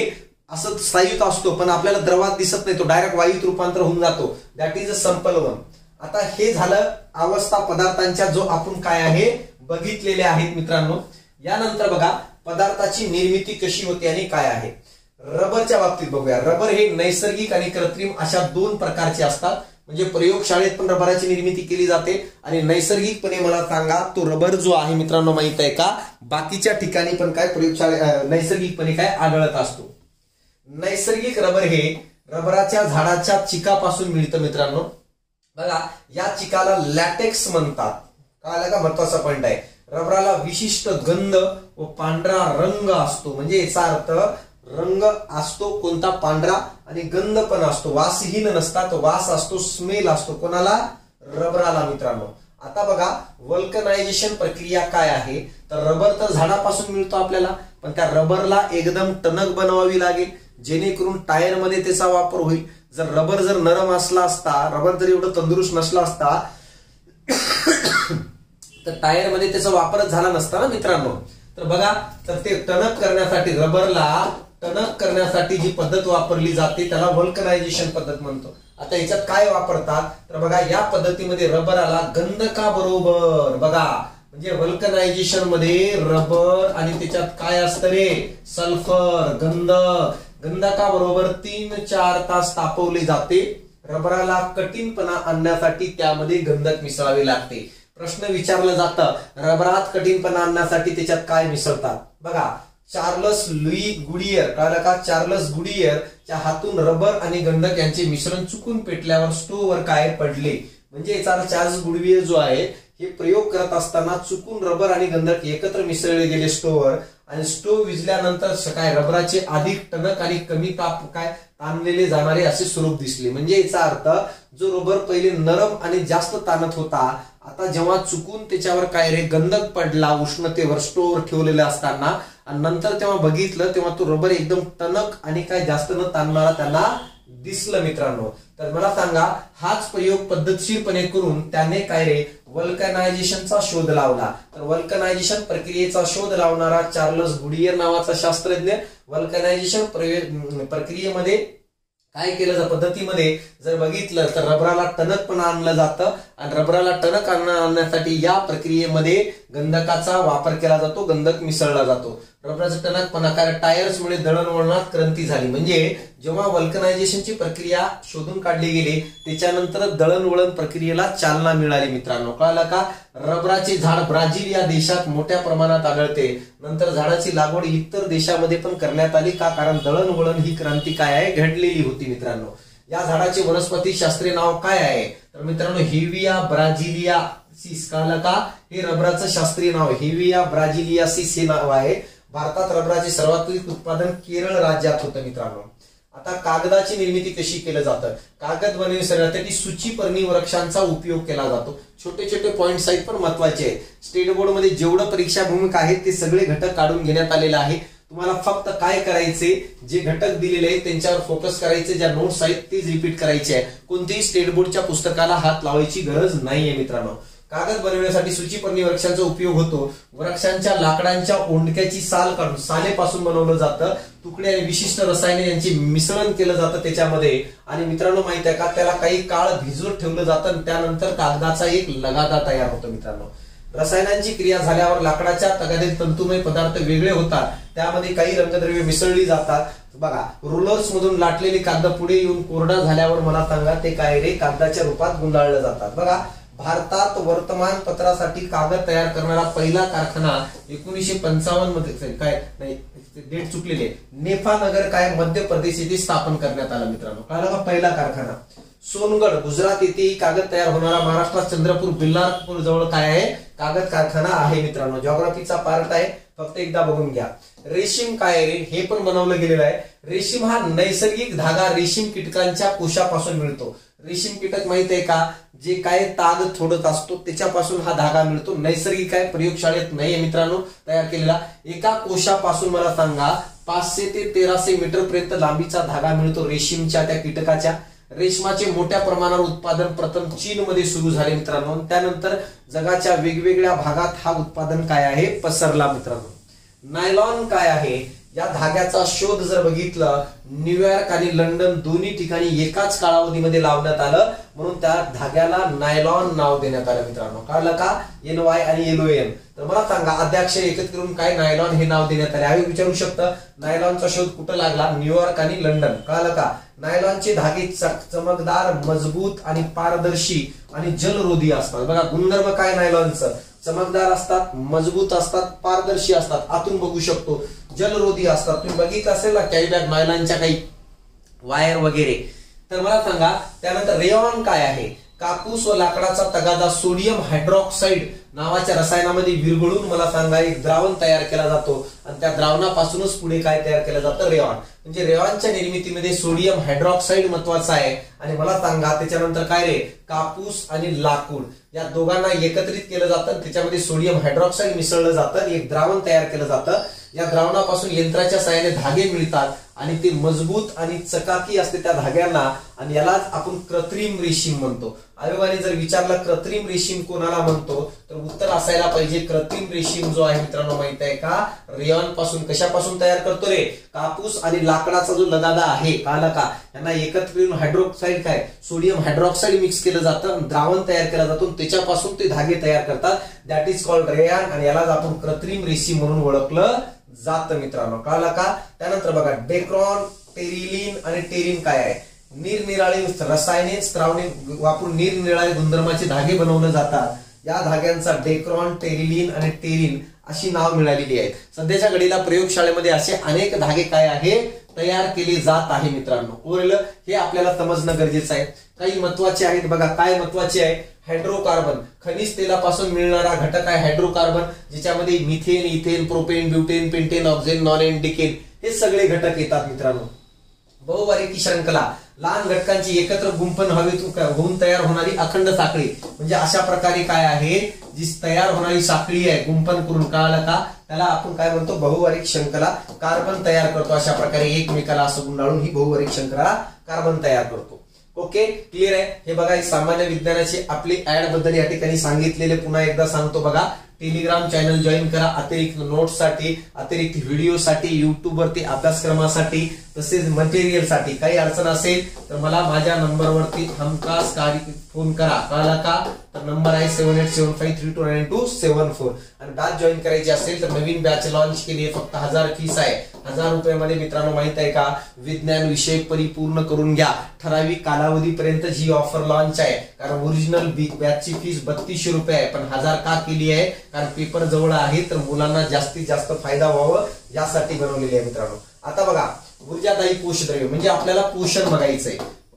असं स्थायीत असतो पण आपल्याला द्रवात दिसत नाही तो डायरेक्ट वायूत रूपांतर होऊन जातो दॅट इज अ संप्लवन आता हे झालं अवस्था पदार्थांच्या जो आपण काय आहे बघितलेले आहेत मित्रांनो यानंतर बघा पदार्थाची निर्मिती कशी होते आणि काय आहे रबरच्या बाबतीत बघूया रबर हे नैसर्गिक आणि कृत्रिम अशा 2 प्रकारचे असतात म्हणजे प्रयोगशाळेत पण रबराची निर्मिती केली जाते आणि नैसर्गिकपणे मला सांगा तो रबर जो आहे मित्रांनो माहित आहे का बाकीच्या ठिकाणी पण काय प्रयोगशाळे नैसर्गिकपणे काय आढळत असतो नैसर्गिक रबर हे रबराच्या झाडाच्या चिकापासून मिळतं मित्रांनो बघा या चिकाला लॅटेक्स म्हणतात कळलं का महत्वाचा पॉइंट आहे रबराला विशिष्ट गंध व पांढरा रंग असतो म्हणजे याचा अर्थ रंग असतो कोणता पांढरा आणि गंध पण असतो वासहीन नसतात वास असतो स्मेल असतो कोणाला रबराला मित्रांनो आता बघा वल्कनायझेशन प्रक्रिया काय आहे, तर रबर तर झाडापासून मिळतो आपल्याला, पण त्या रबरला एकदम टणक बनवावी लागेल जेणेकरून टायर मध्ये त्याचा वापर होईल. जर रबर जर नरम असला असता, रबर जर एवढं तंदुरुस्त नसला असता तर टायर मध्ये त्याचा वापरच झाला नसता ना मित्रांनो. तर बघा, तर ते टणक करण्यासाठी, रबरला टणक करण्यासाठी जी पद्धत वापरली जाते त्याला वल्कनायझेशन पद्धत म्हणतो. आता याच्यात काय वापरतात, तर बघा या पद्धतीमध्ये रबराला गंधका बरोबर, बघा म्हणजे वल्कनायझेशन मध्ये रबर आणि त्याच्यात काय असतं रे, सल्फर, गंधका बरोबर 3-4 तास तापवले जाते. रबराला कठीणपणा आणण्यासाठी त्यामध्ये गंधक मिसळावे लागते. प्रश्न विचारलं जातं, रबरात कठीणपणा आणण्यासाठी त्याच्यात काय मिसळतात. बघा चार्लस लुई गुडियर, कळलं का, चार्लस गुडियरच्या हातून रबर आणि गंधक यांचे मिश्रण चुकून पेटल्यावर स्टोव्हवर काय पडले. म्हणजे याचा चार्लस गुडियर जो आहे हे प्रयोग करत असताना चुकून रबर आणि गंधक एकत्र मिसळले गेले स्टोव्हवर, आणि स्टोव्ह विझल्यानंतर काय रबराचे अधिक टणक आणि कमी ताप काय ताणलेले जाणारे असे स्वरूप दिसले. म्हणजे याचा अर्थ जो रबर पहिले नरम आणि जास्त ताणत होता, आता जेव्हा चुकून त्याच्यावर काय रे गंधक पडला उष्णतेवर स्टोव्हवर ठेवलेला असताना, आणि नंतर तेव्हा बघितलं तेव्हा तो रबर एकदम टणक आणि काय जास्त न ताणणारा त्यांना दिसलं मित्रांनो. तर मला सांगा, हाच प्रयोग पद्धतशीरपणे करून त्याने काय रे वल्कनायझेशनचा शोध लावला. तर वल्कनायझेशन प्रक्रियेचा शोध लावणारा चार्लस गुडियर नावाचा शास्त्रज्ञ वल्कनायझेशन प्रक्रियेमध्ये काय केलं, पद्धतीमध्ये जर बघितलं तर रबराला टणकपणा आणलं जातं, आणि रबराला टणक आणण्यासाठी या प्रक्रियेमध्ये गंधकाचा वापर केला जातो, गंधक मिसळला जातो. रबराचा टणकपणा काय टायर्समुळे दळणवळणात क्रांती झाली. म्हणजे जेव्हा वल्कनायझेशनची प्रक्रिया शोधून काढली गेली त्याच्यानंतर दळणवळण प्रक्रियेला चालना मिळाली मित्रांनो. कळलं का, रबराचे झाड ब्राझील या देशात मोठ्या प्रमाणात आढळते. नंतर झाडाची लागवड इतर देशामध्ये पण करण्यात आली का, कारण दळणवळण ही क्रांती काय आहे घडलेली होती मित्रांनो. या झाडाचे वनस्पती शास्त्रीय नाव काय आहे, तर मित्रांनो हेविया ब्राझिलियासिस. कळलं का, हे रबराचं शास्त्रीय नाव हेविया ब्राझिलियासिस हे नाव आहे. भारतात रबराचे सर्वाधिक उत्पादन केरळ राज्यात होतं मित्रांनो. आता कागदाची निर्मिती कशी केलं जातं, कागद बनवण्यासाठी सूचीपर्णी वृक्षांचा उपयोग केला जातो. छोटे छोटे पॉइंट्स आहेत पण महत्वाचे आहेत. स्टेट बोर्ड मध्ये जेवढं परीक्षा भूमिक आहेत ते सगळे घटक काढून घेण्यात आलेले आहे. तुम्हाला फक्त काय करायचे, जे घटक दिलेले आहेत त्यांच्यावर फोकस करायचे, ज्या नोट्स आहेत तेच रिपीट करायचे आहे. कोणत्याही स्टेट बोर्डच्या पुस्तकाला हात लावायची गरज नाहीये मित्रांनो. कागद बनवण्यासाठी सूचीपर्णी वृक्षांचा उपयोग होतो. वृक्षांच्या लाकडांच्या ओंडक्याची साल काढून सालेपासून बनवलं जातं. तुकडे आणि विशिष्ट रसायने यांचे मिश्रण केलं जातं त्याच्यामध्ये. आणि मित्रांनो माहित आहे का, त्याला काही काळ भिजवत ठेवलं जातं आणि त्यानंतर कागदाचा एक लगादा तयार होतो मित्रांनो. रसायनांची क्रिया झाल्यावर लाकडाच्या तगाद्यातील तंतुमय पदार्थ वेगळे होतात, त्यामध्ये काही रंगद्रव्ये मिसळली जातात. बघा रोलर्स मधून लाटलेले कागद पुढे येऊन कोरडा झाल्यावर मला सांगा ते काय रे कागदाच्या रूपात गुंडाळले जातात. बघा भारतात वर्तमानपत्रासाठी कागद तयार करणारा पहिला कारखाना 1955 मध्ये काय नाही डेट चुकलेली, नेफा नगर काय मध्य प्रदेश येथे स्थापन करण्यात आला मित्रांनो. कळलं का, पहिला कारखाना. सोनगड गुजरात येथे कागद तयार होणारा महाराष्ट्रात चंद्रपूर बिल्लारपूर जवळ काय आहे कागद कारखाना आहे मित्रांनो. जिओग्राफीचा पार्ट आहे, फक्त एकदा बघून घ्या. रेशीम काय रे, हे पण बनवलं गेलेलं आहे. रेशीम हा नैसर्गिक धागा रेशीम कीटकांच्या कोशापासून मिळतो. रेशीम कीटक माहित आहे का, जे काय ताग थोडत असतो त्याच्यापासून हा धागा मिळतो. नैसर्गिक आहे, प्रयोगशाळेत नाहीये मित्रांनो तयार केलेला. एका कोशापासून मला सांगा 500 ते 1300 मीटर पर्यंत लांबीचा धागा मिळतो रेशीमच्या त्या कीटकाच्या. रेशमाचे मोठ्या प्रमाणावर उत्पादन प्रथम चीन मध्ये सुरू झाले मित्रांनो. त्यानंतर जगाच्या वेगवेगळ्या भागात हा उत्पादन काय आहे पसरला मित्रांनो. नायलॉन काय आहे, या धाग्याचा शोध जर बघितलं न्यूयॉर्क आणि लंडन दोन्ही ठिकाणी एकाच कालावधीमध्ये लावण्यात आलं, म्हणून त्या धाग्याला नायलॉन नाव देण्यात आलं मित्रांनो. कळलं का, NY आणि LON. तर मला सांगा अध्याक्षर एकत्र करून काय नायलॉन हे नाव देण्यात आले. आम्ही विचारू शकता नायलॉनचा शोध कुठं लागला, न्यूयॉर्क आणि लंडन. कळलं का, नायलॉनचे धागे चमकदार, मजबूत आणि पारदर्शी आणि जलरोधी असतात. बघा गुणधर्म काय नायलॉनचं, चमकदार असतात, मजबूत असतात, पारदर्शी असतात, आतून बघू शकतो, जलरोधी असतात. तुम्ही बघितलं असेल ना कॅरी बॅग नायलॉनच्या काही वायर वगैरे. तर मला सांगा त्यानंतर रेयॉन काय आहे, कापूस व लाकडाचा तगादा सोडियम हायड्रॉक्साईड नावाच्या रसायनामध्ये विरघळून मला सांगा एक द्रावण तयार केला जातो आणि त्या द्रावणापासूनच पुढे काय तयार केलं जातं, रेयॉन. म्हणजे रेयॉनच्या निर्मितीमध्ये सोडियम हायड्रॉक्साईड महत्वाचा आहे. आणि मला सांगा त्याच्यानंतर काय रे, कापूस आणि लाकूड या दोघांना एकत्रित केलं जातं, त्याच्यामध्ये सोडियम हायड्रॉक्साईड मिसळलं जातं, एक द्रावण तयार केलं जातं. या द्रावणापासून यंत्राच्या साहाय्याने धागे मिळतात आणि ते मजबूत आणि चकाकी असते त्या धाग्यांना, आणि यालाच आपण कृत्रिम रेशीम म्हणतो. आयोगाने जर विचारलं कृत्रिम रेशीम कोणाला म्हणतो, तर उत्तर असायला पाहिजे कृत्रिम रेशीम जो आहे मित्रांनो माहित आहे का, रेयॉन पासून. कशापासून तयार करतो रे, कापूस आणि लाकडाचा जो लगादा आहे काला का, यांना एकत्रित हायड्रोक्साईड काय सोडियम हायड्रॉक्साईड मिक्स केलं जातं, द्रावण तयार केलं जातं, त्याच्यापासून ते धागे तयार करतात. दॅट इज कॉल्ड रेयॉन, आणि यालाच आपण कृत्रिम रेशीम म्हणून ओळखलं जातं मित्रांनो, कळलं का. त्यानंतर बघा डेक्रॉन, टेरिलिन आणि टेरिन काय आहे, निरनिराळी रसायने स्त्रावणे वापरून निरनिराळे गुणधर्माचे धागे बनवले जातात. या धाग्यांचा डेक्रॉन, टेरिलिन आणि टेरिन अशी नाव मिळालेली आहेत. सध्याच्या घडीला प्रयोगशाळेमध्ये असे अनेक धागे काय आहे तयार केले जात आहे मित्रांनो. उरलं हे आपल्याला समजणं गरजेचं आहे. काही महत्वाचे आहेत बघा, काय महत्वाचे आहे, हायड्रोकार्बन, खनिज तेलापासून मिळणारा घटक आहे हायड्रोकार्बन, ज्याच्यामध्ये methane, ethane, propane, butane, pentane, octane, nonane, decane हे सगळे घटक येतात मित्रांनो. बहुवार्षिकी श्रृंखला, लहान घटकांची एकत्र गुंफण हवेतून होऊन तयार होणारी अखंड साखळी, म्हणजे अशा प्रकारे काय आहे जी तयार होणारी साखळी आहे गुंफण करून, कळलं का, त्याला आपण काय म्हणतो बहुवार्षिक श्रृंखला. कार्बन तयार करतो अशा प्रकारे एकमेकाला असं गुंडाळून ही बहुवार्षिक श्रृंखला कार्बन तयार करतो. ओके, क्लिअर आहे. हे बघा सामान्य विज्ञानाची आपली ऍड बद्दल या ठिकाणी सांगितलेले पुन्हा एकदा सांगतो बघा. टेलिग्राम चॅनल जॉईन करा अतिरिक्त नोट्ससाठी, अतिरिक्त व्हिडिओसाठी, युट्यूब वरती अभ्यासक्रमासाठी, तसेच मटेरियल साठी. काही अडचण असेल तर मला माझ्या नंबरवरती हमखास फोन करा, कळला का. तर नंबर आहे 7875329274. आणि बॅच जॉईन करायची असेल तर नवीन बॅच लॉन्च केली आहे, फक्त 1000 फीस आहे. 1000 रुपयामध्ये मित्रांनो माहित आहे का विज्ञान विषय परिपूर्ण करून घ्या. ठराविक कालावधीपर्यंत जी ऑफर लॉन्च आहे, कारण ओरिजिनल बॅचची फीस 3200 रुपये आहे, पण 1000 का केली आहे, कारण पेपर जवळ आहे तर मुलांना जास्तीत जास्त फायदा व्हावं यासाठी बनवलेली आहे मित्रांनो. आता बघा ऊर्जादायी पोषद्रव्य म्हणजे आपल्याला पोषण बघायचंय.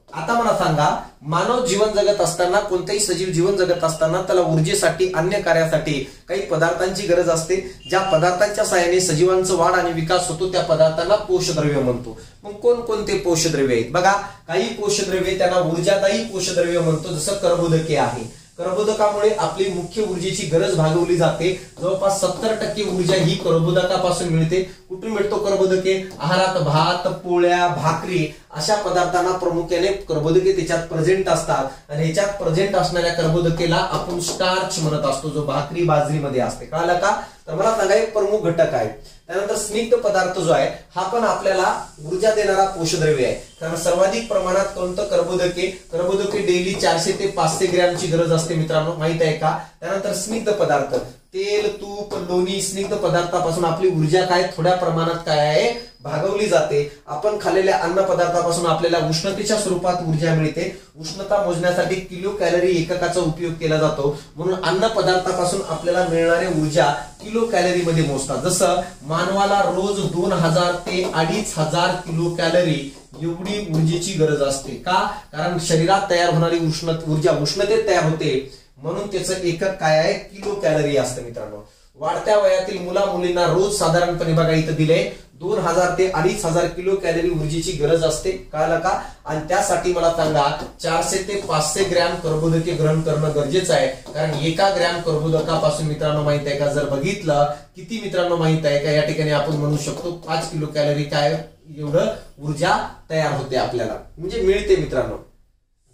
आता मला सांगा, मानव जीवन जगत असताना, कोणतेही सजीव जीवन जगत असताना त्याला ऊर्जेसाठी, अन्य कार्यासाठी काही पदार्थांची गरज असते. ज्या पदार्थांच्या सहाय्याने सजीवांचं वाढ आणि विकास होतो त्या पदार्थांना पोषद्रव्य म्हणतो. मग कोणकोणते पोषद्रव्य आहेत बघा. काही पोषद्रव्ये त्यांना ऊर्जादायी पोषद्रव्य म्हणतो, जसं कर्बोदके आहे. कर्बोदकामुळे आपली मुख्य ऊर्जेची गरज भागवली जाते. जवळपास 70% ऊर्जा ही कर्बोदकापासून मिळते. कुठून मिळतो कर्बोदके, आहारात भात, पोळ्या, भाकरी अशा पदार्थांना प्रामुख्याने कर्बोदके त्याच्यात प्रेझेंट असतात. आणि ह्याच्यात प्रेझेंट असणाऱ्या कर्बोदकेला आपण स्टार्च म्हणत असतो, जो भाकरी बाजरीमध्ये असते, कळलं का. तर मला सांगा एक प्रमुख घटक आहे. त्यानंतर स्निग्ध पदार्थ जो आहे हा पण आपल्याला ऊर्जा देणारा पोषद्रव्य आहे. कारण सर्वाधिक प्रमाणात कोणतं कर्बोदके डेली 400 ते 500 ग्रॅमची गरज असते मित्रांनो, माहित आहे का. त्यानंतर स्निग्ध पदार्थ, तेल, तूप, लोणी, स्निग्ध पदार्थापासून आपली ऊर्जा काय थोड्या प्रमाणात काय आहे भागवली जाते. आपण खाल्लेल्या अन्न पदार्थापासून आपल्याला उष्णतेच्या स्वरूपात ऊर्जा मिळते. उष्णता मोजण्यासाठी किलो कॅलरी एककाचा उपयोग केला जातो, म्हणून अन्न पदार्थापासून आपल्याला मिळणारी ऊर्जा किलो कॅलरी मध्ये मोजतात. जसं मानवाला रोज 2000 ते 2500 किलो कॅलरी एवढी ऊर्जेची गरज असते. का, कारण शरीरात तयार होणारी ऊर्जा उष्णतेत तयार होते, म्हणून त्याचं एकक काय आहे किलो कॅलरी असतं मित्रांनो. वाढत्या वयातील मुला मुलींना रोज साधारणपणे बघा इथं दिले 2000 ते 2500 किलो कॅलरी ऊर्जेची गरज असते, कळलं का. आणि त्यासाठी मला सांगा 400 ते 500 ग्रॅम कर्बोदके ग्रहण करणं गरजेचं आहे. कारण एका ग्रॅम कर्बोदकापासून मित्रांनो माहित आहे का, जर बघितलं किती मित्रांनो माहित आहे का, या ठिकाणी आपण म्हणू शकतो 5 किलो कॅलरी काय एवढं ऊर्जा तयार होते आपल्याला, म्हणजे मिळते मित्रांनो.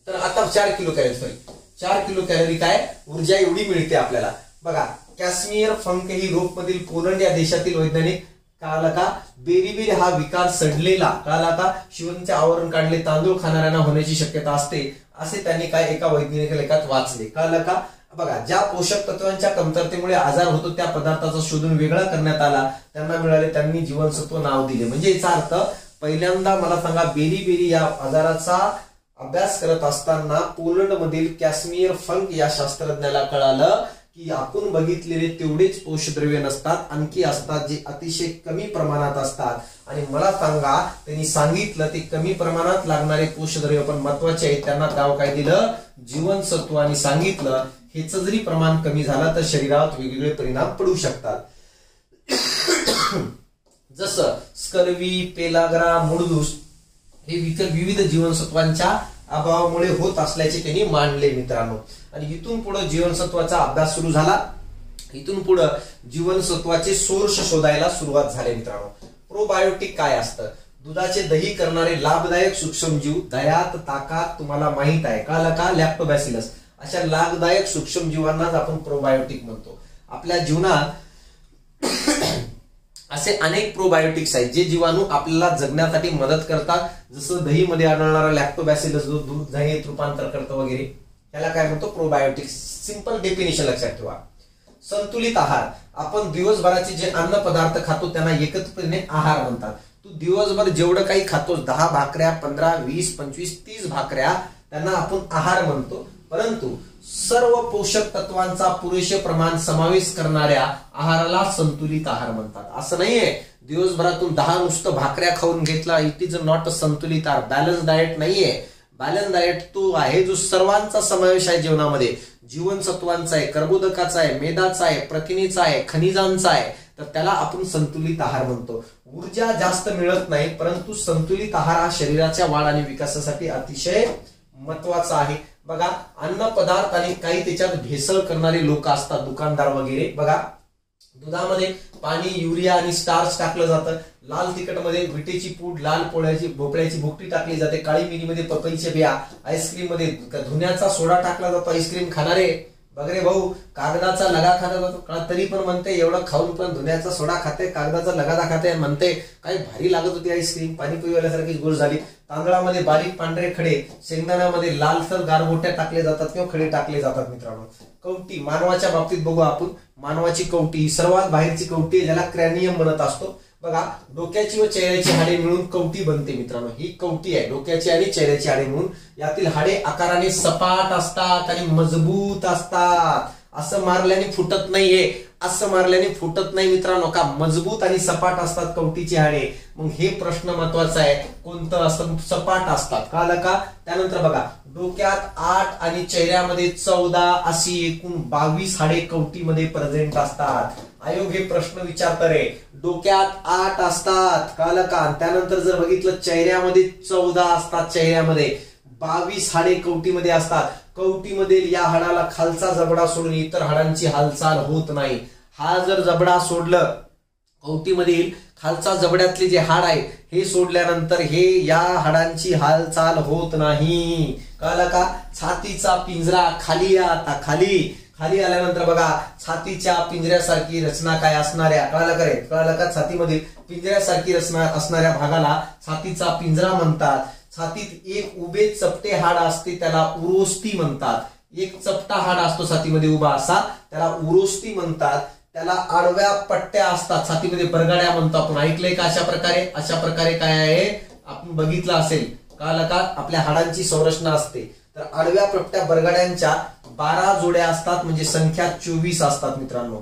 तर आता 4 किलो कॅलरी काय ऊर्जा एवढी मिळते आपल्याला. बघा कॅश्मीर फंक ही युरोपमधील पोलंड या देशातील वैज्ञानिक, कळला का, बेरीबेरी हा विकार सडलेला, कळला का, शिवणचे आवरण काढले तांदूळ खाणाऱ्यांना होण्याची शक्यता असते, असे त्यांनी काय एका वैज्ञानिक लेखात वाचले, कळलं का. बघा ज्या पोषक तत्वांच्या कमतरतेमुळे आजार होतो त्या पदार्थाचा शोधून वेगळा करण्यात आला, त्यांना मिळाले, त्यांनी जीवनसत्व नाव दिले. म्हणजे याचा अर्थ पहिल्यांदा मला सांगा बेरीबेरी या आजाराचा अभ्यास करत असताना पोलंड मधील कॅश्मीर फंक या शास्त्रज्ञाला कळालं की आपण बघितलेले तेवढेच पोषद्रव्य नसतात, आणखी असतात जे अतिशय कमी प्रमाणात असतात. आणि मला सांगा, त्यांनी सांगितलं ते कमी प्रमाणात लागणारे पोषद्रव्य पण महत्वाचे आहेत, त्यांना नाव काय दिलं, जीवनसत्व. आणि सांगितलं हेच जरी प्रमाण कमी झालं तर शरीरात वेगवेगळे परिणाम पडू शकतात. जसं स्कर्वी, पेलाग्रा, मुडदूस हे विविध जीवनसत्वांच्या अभावामुळे होत असल्याचे त्यांनी मांडले मित्रांनो. आणि इथून पुढे जीवनसत्वाचा अभ्यास सुरू झाला. इथून पुढे जीवनसत्वाचे सोर्स शोधायला सुरुवात झाली मित्रांनो. प्रोबायोटिक काय असतं, दुधाचे दही करणारे लाभदायक सूक्ष्मजीव, दह्यात ताकात तुम्हाला माहित आहे का लॅक्टोबॅसिलस, अशा लाभदायक सूक्ष्मजीवांनाच आपण प्रोबायोटिक म्हणतो. आपल्या जीवनात असे अनेक प्रोबायोटिक्स आहेत जे जीवाणू आपल्याला जगण्यासाठी मदत करतात. जसं दही मध्ये आढळणारा लॅक्टोबॅसिलस जो दूध दह्यात रूपांतर करतं वगैरे, त्याला काय म्हणतो, प्रोबायोटिक्स. सिंपल डेफिनेशन लक्षात ठेवा. संतुलित आहार, आपण दिवसभराचे जे अन्न पदार्थ खातो त्यांना एकत्रितपणे आहार म्हणतात. तू दिवसभर जेवढं काही खातोस, 10 भाकऱ्या, 15, 20, 25, 30 भाकऱ्या, त्यांना आपण आहार म्हणतो. परंतु सर्व पोषक तत्वांचा पुरेसे प्रमाण समावेश करणाऱ्या आहाराला संतुलित आहार म्हणतात. असं नाहीये दिवसभरातून 10 नुसतं भाकऱ्या खाऊन घेतला, इट इज नॉट अ संतुलित आहार. बॅलन्स डाएट नाहीये. बॅलन्स डाएट तो आहे जो सर्वांचा समावेश आहे जीवनामध्ये, जीवनसत्वांचा आहे, कर्बोदकाचा आहे, मेदाचा आहे, प्रथिनेचा आहे, खनिजांचा आहे, तर त्याला आपण संतुलित आहार म्हणतो. ऊर्जा जास्त मिळत नाही, परंतु संतुलित आहार हा शरीराच्या वाढ आणि विकासासाठी अतिशय महत्वाचा आहे. बघा, अन्न पदार्थ आणि काही त्याच्यात भेसळ करणारे लोक असतात, दुकानदार वगैरे. बघा, दुधामध्ये पाणी, युरिया आणि स्टार्च टाकलं जातं. लाल तिखटमध्ये विटेची पूड, लाल भोपळ्याची भुकटी टाकली जाते. काळी मिरीमध्ये पपईच्या बिया, आईस्क्रीम मध्ये धुण्याचा सोडा टाकला जातो. आईस्क्रीम खाणारे बघरे भाऊ कागदाचा लगा खाता जातो, तरी पण म्हणते एवढं खाऊन पण धुण्याचा सोडा खाते, कागदाचा लगादा खाते, म्हणते काही भारी लागत होती आईस्क्रीम, पाणीपुरी वाल्यासारखीच गोड झाली. तांदळामध्ये बारीक पांढरे खडे, शेंगदाण्यामध्ये लालसर गारगोट्या टाकले जातात किंवा खडे टाकले जातात मित्रांनो. कवटी, मानवाच्या बाबतीत बघू आपण. मानवाची कवटी ही सर्वात बाहेरची कवटी, ज्याला क्रॅनियम म्हणत असतो. बघा, डोक्याची व चेहऱ्याची हाडे मिळून कवटी बनते मित्रांनो. ही कवटी आहे, डोक्याची आणि चेहऱ्याची हाडे मिळून. यातील हाडे आकाराने सपाट असतात आणि मजबूत असतात. असं मारल्याने फुटत नाहीये, असं मारल्याने फुटत नाही मित्रांनो. का मजबूत आणि सपाट असतात कवटीची हाडे. मग हे प्रश्न महत्वाचा आहे, कोणतं असतं, सपाट असतात, कळलं का. त्यानंतर बघा, डोक्यात 8 आणि चेहऱ्यामध्ये 14 अशी एकूण 22 हाडे कवटीमध्ये प्रेझेंट असतात. आयोग हे प्रश्न विचारतं रे. डोक्यात 8 असतात, कळलं का. त्यानंतर जर बघितलं चेहऱ्यामध्ये 14 असतात, चेहऱ्यामध्ये 22 हाडे कवटीमध्ये असतात. कवटीमध्ये या हाडाला खालचा जबडा सोडून इतर हाडांची हालचाल होत नाही. हा जर जबडा सोडलं, कवटीमधील खालचा जबड्यातले जे हाड आहे हे सोडल्यानंतर हे या हाडांची हालचाल होत नाही, कळलं का. छातीचा पिंजरा खाली या. आता खाली आल्यानंतर बघा, छातीच्या पिंजऱ्यासारखी रचना काय असणाऱ्या, कळलं का, छातीमध्ये पिंजऱ्यासारखी रचना असणाऱ्या भागाला छातीचा पिंजरा म्हणतात. छातीत एक उभे चपटे हाड असते, त्याला उरोस्ती म्हणतात. एक चपटा हाड असतो छातीमध्ये उभा असा, त्याला उरोस्ती म्हणतात. त्याला आडव्या पट्ट्या असतात छातीमध्ये, बरगाड्या म्हणतो आपण. ऐकलंय का. अशा प्रकारे काय आहे आपण बघितलं असेल, कळलं का. आपल्या हाडांची संरचना असते. तर आडव्या पट्ट्या बरगाड्यांच्या 12 जोड्या असतात, म्हणजे संख्या 24 असतात मित्रांनो.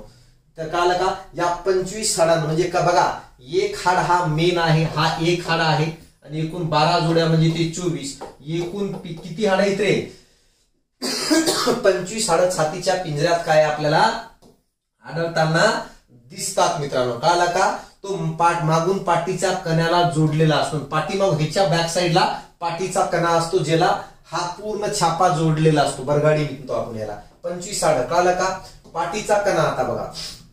तर कळलं का. या 25 हाडांना म्हणजे का बघा, एक हाड हा मेन आहे, हा एक हाड आहे, आणि एकूण 12 जोड्या म्हणजे ते 24. एकूण किती हाड आहेत रे, 25 हाड छातीच्या पिंजऱ्यात काय आपल्याला आढळताना दिसतात मित्रांनो, कळलं का. तो मागून पाठीच्या कण्याला जोडलेला असतो. पाठीमाग ह्याच्या बॅक साईडला पाठीचा कणा असतो, ज्याला हा पूर्ण छापा जोडलेला असतो, बरगाडी म्हणतो आपण याला. 25 हाड, कळलं का. पाठीचा कणा, आता बघा,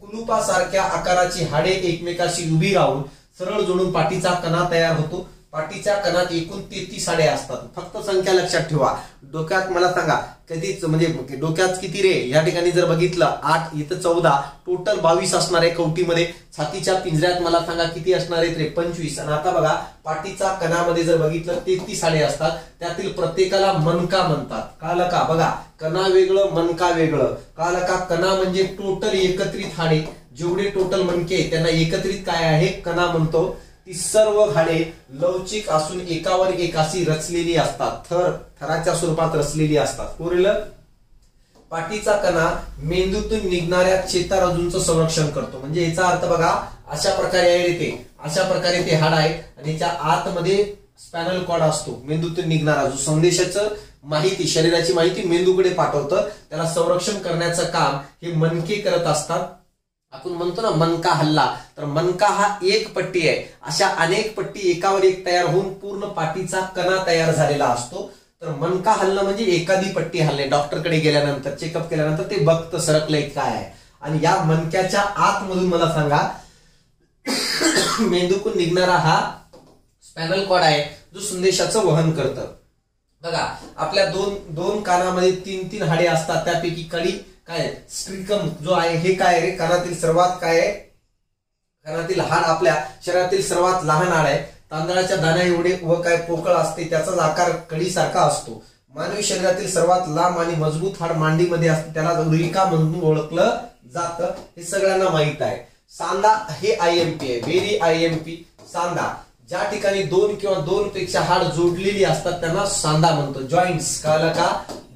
कुलुपासारख्या आकाराची हाडे एकमेकाशी उभी राहून सरळ जोडून पाठीचा कणा तयार होतो. पाठीच्या कणात एकूण 33 हाडे असतात. फक्त संख्या लक्षात ठेवा. डोक्यात मला सांगा कधीच, म्हणजे डोक्यात किती रे, या ठिकाणी जर बघितलं 8, इथं 14, टोटल 22 असणार आहे कवटीमध्ये. छातीच्या पिंजऱ्यात मला सांगा किती असणार आहेत रे, 25. आणि आता बघा, पाठीचा कणामध्ये जर बघितलं 33 हाडे असतात. त्यातील प्रत्येकाला मनका म्हणतात, कळलं का. बघा, कणा वेगळं, मनका वेगळं, कळलं का. कणा म्हणजे टोटल एकत्रित हाडे, जेवढे टोटल मनके त्यांना एकत्रित काय आहे, कणा म्हणतो. ती सर्व हाडे लवचिक असून एकावर एक अशी रचलेली असतात, थराच्या स्वरूपात रचलेली असतात. पुरेलं. पाठीचा कणा मेंदूतून निघणाऱ्या चेतारजूंचं संरक्षण करतो. म्हणजे याचा अर्थ बघा, अशा प्रकारे आहे ते, अशा प्रकारे ते हाड आहे आणि याच्या आतमध्ये स्पायनल कॉर्ड असतो, मेंदूतून निघणारा जो संदेशाचं माहिती, शरीराची माहिती मेंदूकडे पाठवतं, त्याला संरक्षण करण्याचं काम हे मणके करत असतात. आपण म्हणतो ना मणका हल्ला, तर मणका हा एक पट्टी आहे, अशा अनेक पट्टी एकावर एक तयार होऊन पूर्ण पाठीचा कणा तयार झालेला असतो. तर मणका हल्लं म्हणजे एखादी पट्टी हल्ले. डॉक्टरकडे गेल्यानंतर, चेकअप केल्यानंतर ते बघतं सरकलंय काय आहे. आणि या मणक्याच्या आतमधून मला सांगा मेंदूतून निघणारा हा स्पायनल कॉर्ड आहे जो संदेशाचं वहन करतं. बघा, आपल्या दोन कानामध्ये 3 हाडे असतात, त्यापैकी कडी काय स्ट्रिकम जो आहे हे काय रे, कानातील सर्वात काय आहे, कानातील हाड आपल्या शरीरातील सर्वात लहान हाड आहे. तांदळाच्या दाण्या एवढे व काय पोकळ असते, त्याचाच आकार कडीसारखा असतो. मानवी शरीरातील सर्वात लांब आणि मजबूत हाड मांडीमध्ये असते, त्याला उरिका म्हणून ओळखलं जातं. हे सगळ्यांना माहित आहे. सांदा हे आयएमपी आहे, व्हेरी आयएमपी. सांदा ज्या ठिकाणी 2 किंवा 2 पेक्षा हाड जोडलेली असतात त्यांना सांदा म्हणतो. जॉईंट्स कळलं का,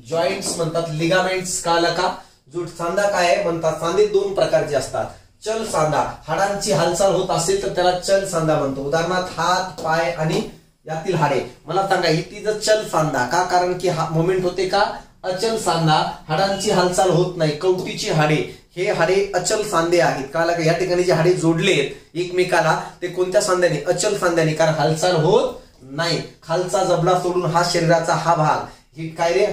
जॉईंट्स म्हणतात. लिगामेंट्स कळलं का. जो सांदा काय आहे म्हणतात, सांधे 2 प्रकारचे असतात. चल सांदा, हाडांची हालचाल होत असेल तर त्याला चल सांदा म्हणतो. उदाहरणार्थ हात, पाय आणि यातील हाडे. मला सांगा इट इज अ चल सांदा का, कारण की हा मोमेंट होते का. अचल सांदा, हाडांची हालचाल होत नाही. कवटीची हाडे, हे हाडे अचल सांधे आहेत. कळलं का. या ठिकाणी जे हाडे जोडलेत एकमेकाला ते कोणत्या सांध्याने, अचल सांध्याने, कारण हालचाल होत नाही. खालचा जबडा सोडून हा शरीराचा हा भाग हे काय रे,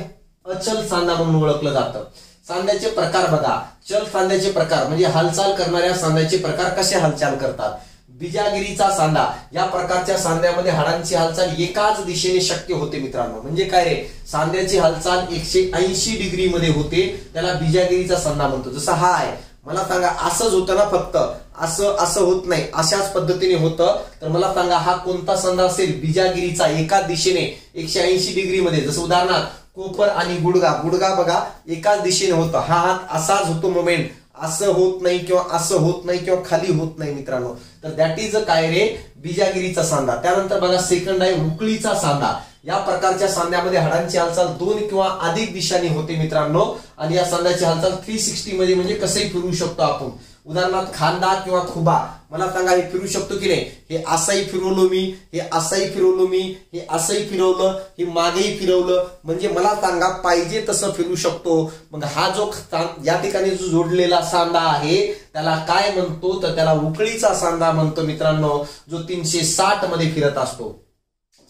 अचल सांधा म्हणून ओळखलं जातं. सांध्याचे प्रकार बघा, चल सांध्याचे प्रकार म्हणजे हालचाल करणाऱ्या सांध्याचे प्रकार कसे हालचाल करतात. बिजागिरीचा सांधा, या प्रकारच्या सांध्यामध्ये हाडांची हालचाल एकाच दिशेने शक्य होते मित्रांनो. म्हणजे काय रे, सांध्याची हालचाल 180 डिग्री मध्ये होते, त्याला बिजागिरीचा सांधा म्हणतो. जसा हा आहे, मला सांगा असंच होतं ना, फक्त असं होत नाही, अशाच पद्धतीने होतं. तर मला सांगा हा कोणता सांधा असेल, बिजागिरीचा, एकाच दिशेने 180 डिग्री मध्ये. जसं उदाहरणार्थ कोपर आणि गुडगा बघा एकाच दिशेने होतं. हा हात असाच होतो, मोमेंट असं होत नाही किंवा असं होत नाही किंवा खाली होत नाही मित्रांनो. तर दॅट इज काय रे, बिजागिरीचा सांधा. त्यानंतर बघा सेकंड आहे उकळीचा सांधा. या प्रकारच्या सांध्यामध्ये हाडांची हालचाल 2 किंवा अधिक दिशांनी होते मित्रांनो. आणि या सांध्याची हालचाल 360 मध्ये म्हणजे कसंही फिरू शकतो आपण. उदाहरणार्थ खांदा किंवा खुबा, मला सांगा हे फिरू शकतो की नाही. हे असंही फिरवलो मी, हे असंही फिरवलो मी, हे असंही फिरवलं, हे मागेही फिरवलं, म्हणजे मला सांगा पाहिजे तसं फिरू शकतो. मग हा जो या ठिकाणी जो जोडलेला सांधा आहे त्याला काय म्हणतो, तर त्याला उकळीचा सांधा म्हणतो मित्रांनो, जो 360 मध्ये फिरत असतो.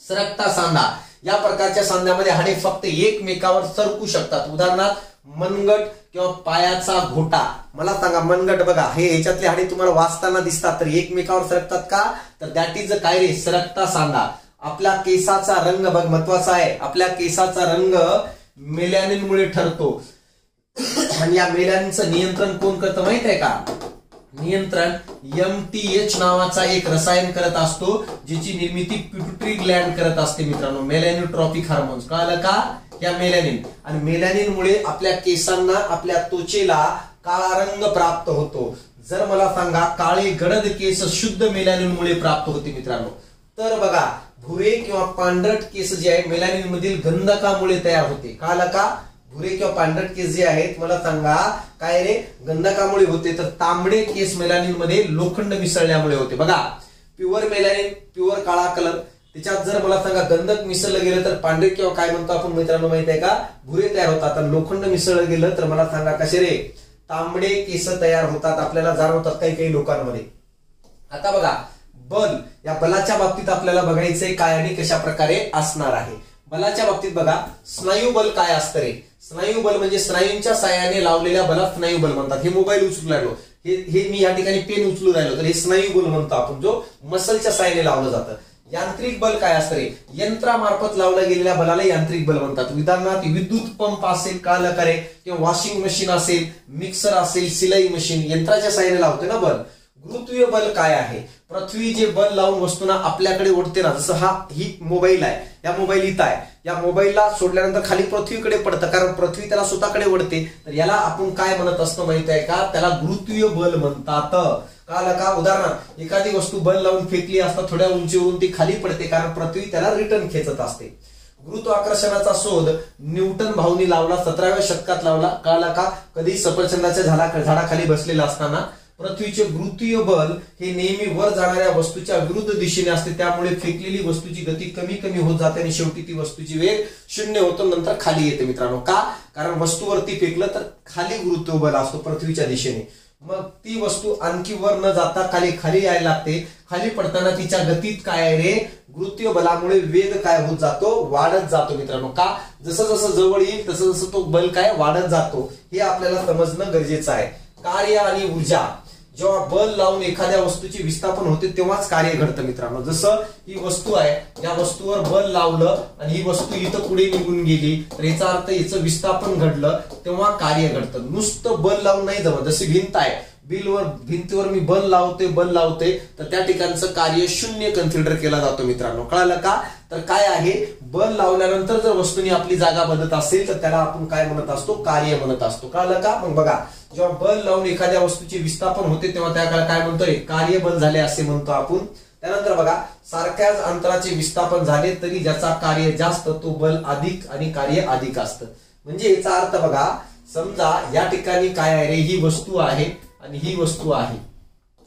सरकता सांधा, या प्रकारच्या सांध्यामध्ये हाडे फक्त एकमेकावर सरकू शकतात. उदाहरणार्थ मनगट किंवा पायाचा घोटा. मला सांगा मनगट बघा, हे ह्याच्यातले हाडे तुम्हाला वाचताना दिसतात तर एकमेकावर सरकतात का, तर दॅट इज काय रे, सरकता सांधा. आपल्या केसाचा रंग बघ महत्वाचा आहे, आपल्या केसाचा रंग मेलॅनिन मुळे ठरतो. आणि या मेलॅनिनचं नियंत्रण कोण करतं माहित आहे का, नियंत्रण MTH नावाचा एक रसायन करत असतो, ज्याची निर्मिती पिट्युटरी ग्लॅंड करत असते मित्रांनो. मेलॅनिनोट्रॉपिक हार्मोन्स, कळलं का. या मेलॅनिन आणि मेलॅनिन मुळे आपल्या केसांना, आपल्या त्वचेला काळा रंग प्राप्त होतो. जर मला सांगा काळे गडद केस शुद्ध मेलॅनिन मुळे प्राप्त होते मित्रांनो. तर बघा भुरे किंवा पांढरट केस जे आहे मेलॅनिन मधील गंधकामुळे तयार होते. कळलं का. भुरे किंवा पांढरट केस जे आहेत मला सांगा काय रे, गंधकामुळे होते. तर तांबडे केस मेलॅनिन मध्ये लोखंड मिसळल्यामुळे होते. बघा प्युअर मेलॅनिन, प्युअर काळा कलर, त्याच्यात जर मला सांगा गंधक मिसळलं गेलं तर पांढरे किंवा काय म्हणतो आपण मित्रांनो माहित आहे का, भुरे तयार होतात. आणि लोखंड मिसळलं गेलं तर मला सांगा कसे रे, तांबडे केस तयार होतात, आपल्याला जाणवतात काही लोकांमध्ये. आता बघा बल, या बलाच्या बाबतीत आपल्याला बघायचंय काय आणि कशा प्रकारे असणार आहे. बलाच्या बाबतीत बघा स्नायू बल काय असतं रे. स्नायू बल म्हणजे स्नायूंच्या साहाय्याने लावलेल्या बलात स्नायू बल म्हणतात. हे मोबाईल उचलू राहिलो, हे मी या ठिकाणी पेन उचलू राहिलो तर हे स्नायू बल म्हणतो आपण, जो मसलच्या साहाय्याने लावलं जातं. यांत्रिक बल काय असतं रे, यंत्रामार्फत लावल्या गेलेल्या बलाला यांत्रिक बल म्हणतात. उदाहरणार्थ विद्युत पंप असेल, कळलं का रे, किंवा वॉशिंग मशीन असेल, मिक्सर असेल, सिलाई मशीन, यंत्राच्या साहाय्याने लावते ना बल. गुरुत्वीय बल काय आहे, पृथ्वी जे बल लावून वस्तूंना आपल्याकडे ओढते ना, जसं ही मोबाईल आहे, या मोबाईल इथं आहे, या मोबाईलला सोडल्यानंतर खाली पृथ्वीकडे पडतं कारण पृथ्वी त्याला स्वतःकडे ओढते. तर याला आपण काय म्हणत असतो माहित आहे का, त्याला गुरुत्वीय बल म्हणतात. कळलं का. उदाहरणार्थ एखादी वस्तू बल लावून फेकली असता थोड्या उंचीवरून ती खाली पडते कारण पृथ्वी त्याला रिटर्न खेचत असते. गुरुत्वाकर्षणाचा शोध न्यूटन भाऊनी लावला, 17व्या शतकात लावला. कळला का? कधी? सफरचंदाच्या झाडाखाली बसलेला असताना. पृथ्वीचे गुरुत्वीय बल हे नेहमी वर जाणाऱ्या वस्तूच्या विरुद्ध दिशेने असते, त्यामुळे फेकलेली वस्तूची गती कमी कमी होत जाते आणि शेवटी ती वस्तूची वेग 0 होतो, नंतर खाली येते मित्रांनो. का? कारण वस्तूवरती फेकलं तर खाली गुरुत्व बल असतो पृथ्वीच्या दिशेने, मग ती वस्तू आणखी वर न जाता खाली खाली यायला लागते. खाली पडताना तिच्या गतीत काय आहे रे? गुरुत्वीय बलामुळे वेग काय होत जातो? वाढत जातो मित्रांनो. का? जसं जसं जवळ येईल तसं जसं तो बल काय वाढत जातो, हे आपल्याला समजणं गरजेचं आहे. कार्य आणि ऊर्जा, जेव्हा बल लावून एखाद्या वस्तूची विस्थापन होते तेव्हाच कार्य घडतं मित्रांनो. जसं ही वस्तू आहे, या वस्तूवर बल लावलं आणि ही वस्तू इथं पुढे निघून गेली तर याचा अर्थ याचं विस्थापन घडलं, तेव्हा कार्य घडतं. नुसतं बल लावून नाही जमत. जशी भिंत आहे, भिंतीवर मी बल लावते तर त्या ठिकाणचं कार्य 0 कन्सिडर केला जातो मित्रांनो. कळालं का? तर काय आहे? बल लावल्यानंतर जर वस्तूने आपली जागा बदलत असेल तर त्याला आपण काय म्हणत असतो? कार्य म्हणत असतो. कळालं का? मग बघा, जेव्हा बल लावून एखाद्या वस्तूचे विस्थापन होते तेव्हा त्याला काय म्हणतोय? कार्य बल झाले असे म्हणतो आपण. त्यानंतर बघा, सारख्याच अंतराचे विस्थापन झाले तरी ज्याचा कार्य जास्त तो बल अधिक आणि कार्य अधिक असतं. म्हणजे याचा अर्थ बघा, समजा या ठिकाणी काय आहे रे? ही वस्तू आहे आणि ही वस्तू आहे.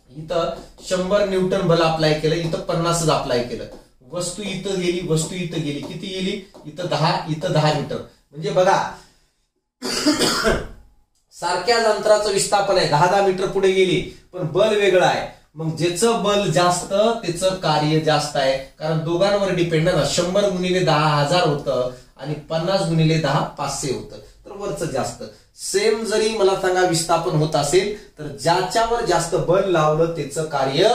इथं 100 न्यूटन बल अप्लाय केलं, इथं 50 अप्लाय केलं. वस्तू इथं गेली, वस्तू इथं गेली. किती गेली? इथं 10 मीटर. म्हणजे बघा, सारख्याच अंतराचं विस्थापन आहे, 10 मीटर पुढे गेली, पण बल वेगळं आहे. मग ज्याचं बल जास्त त्याचं कार्य जास्त आहे, कारण दोघांवर डिपेंड आहे ना. 100 गुणिले 10,000 होतं आणि 50 गुणिले 10 500 होतं, तर वरचं जास्त. सेम जरी मला सांगा विस्थापन होत असेल तर ज्याच्यावर जास्त बल लावलं त्याचं कार्य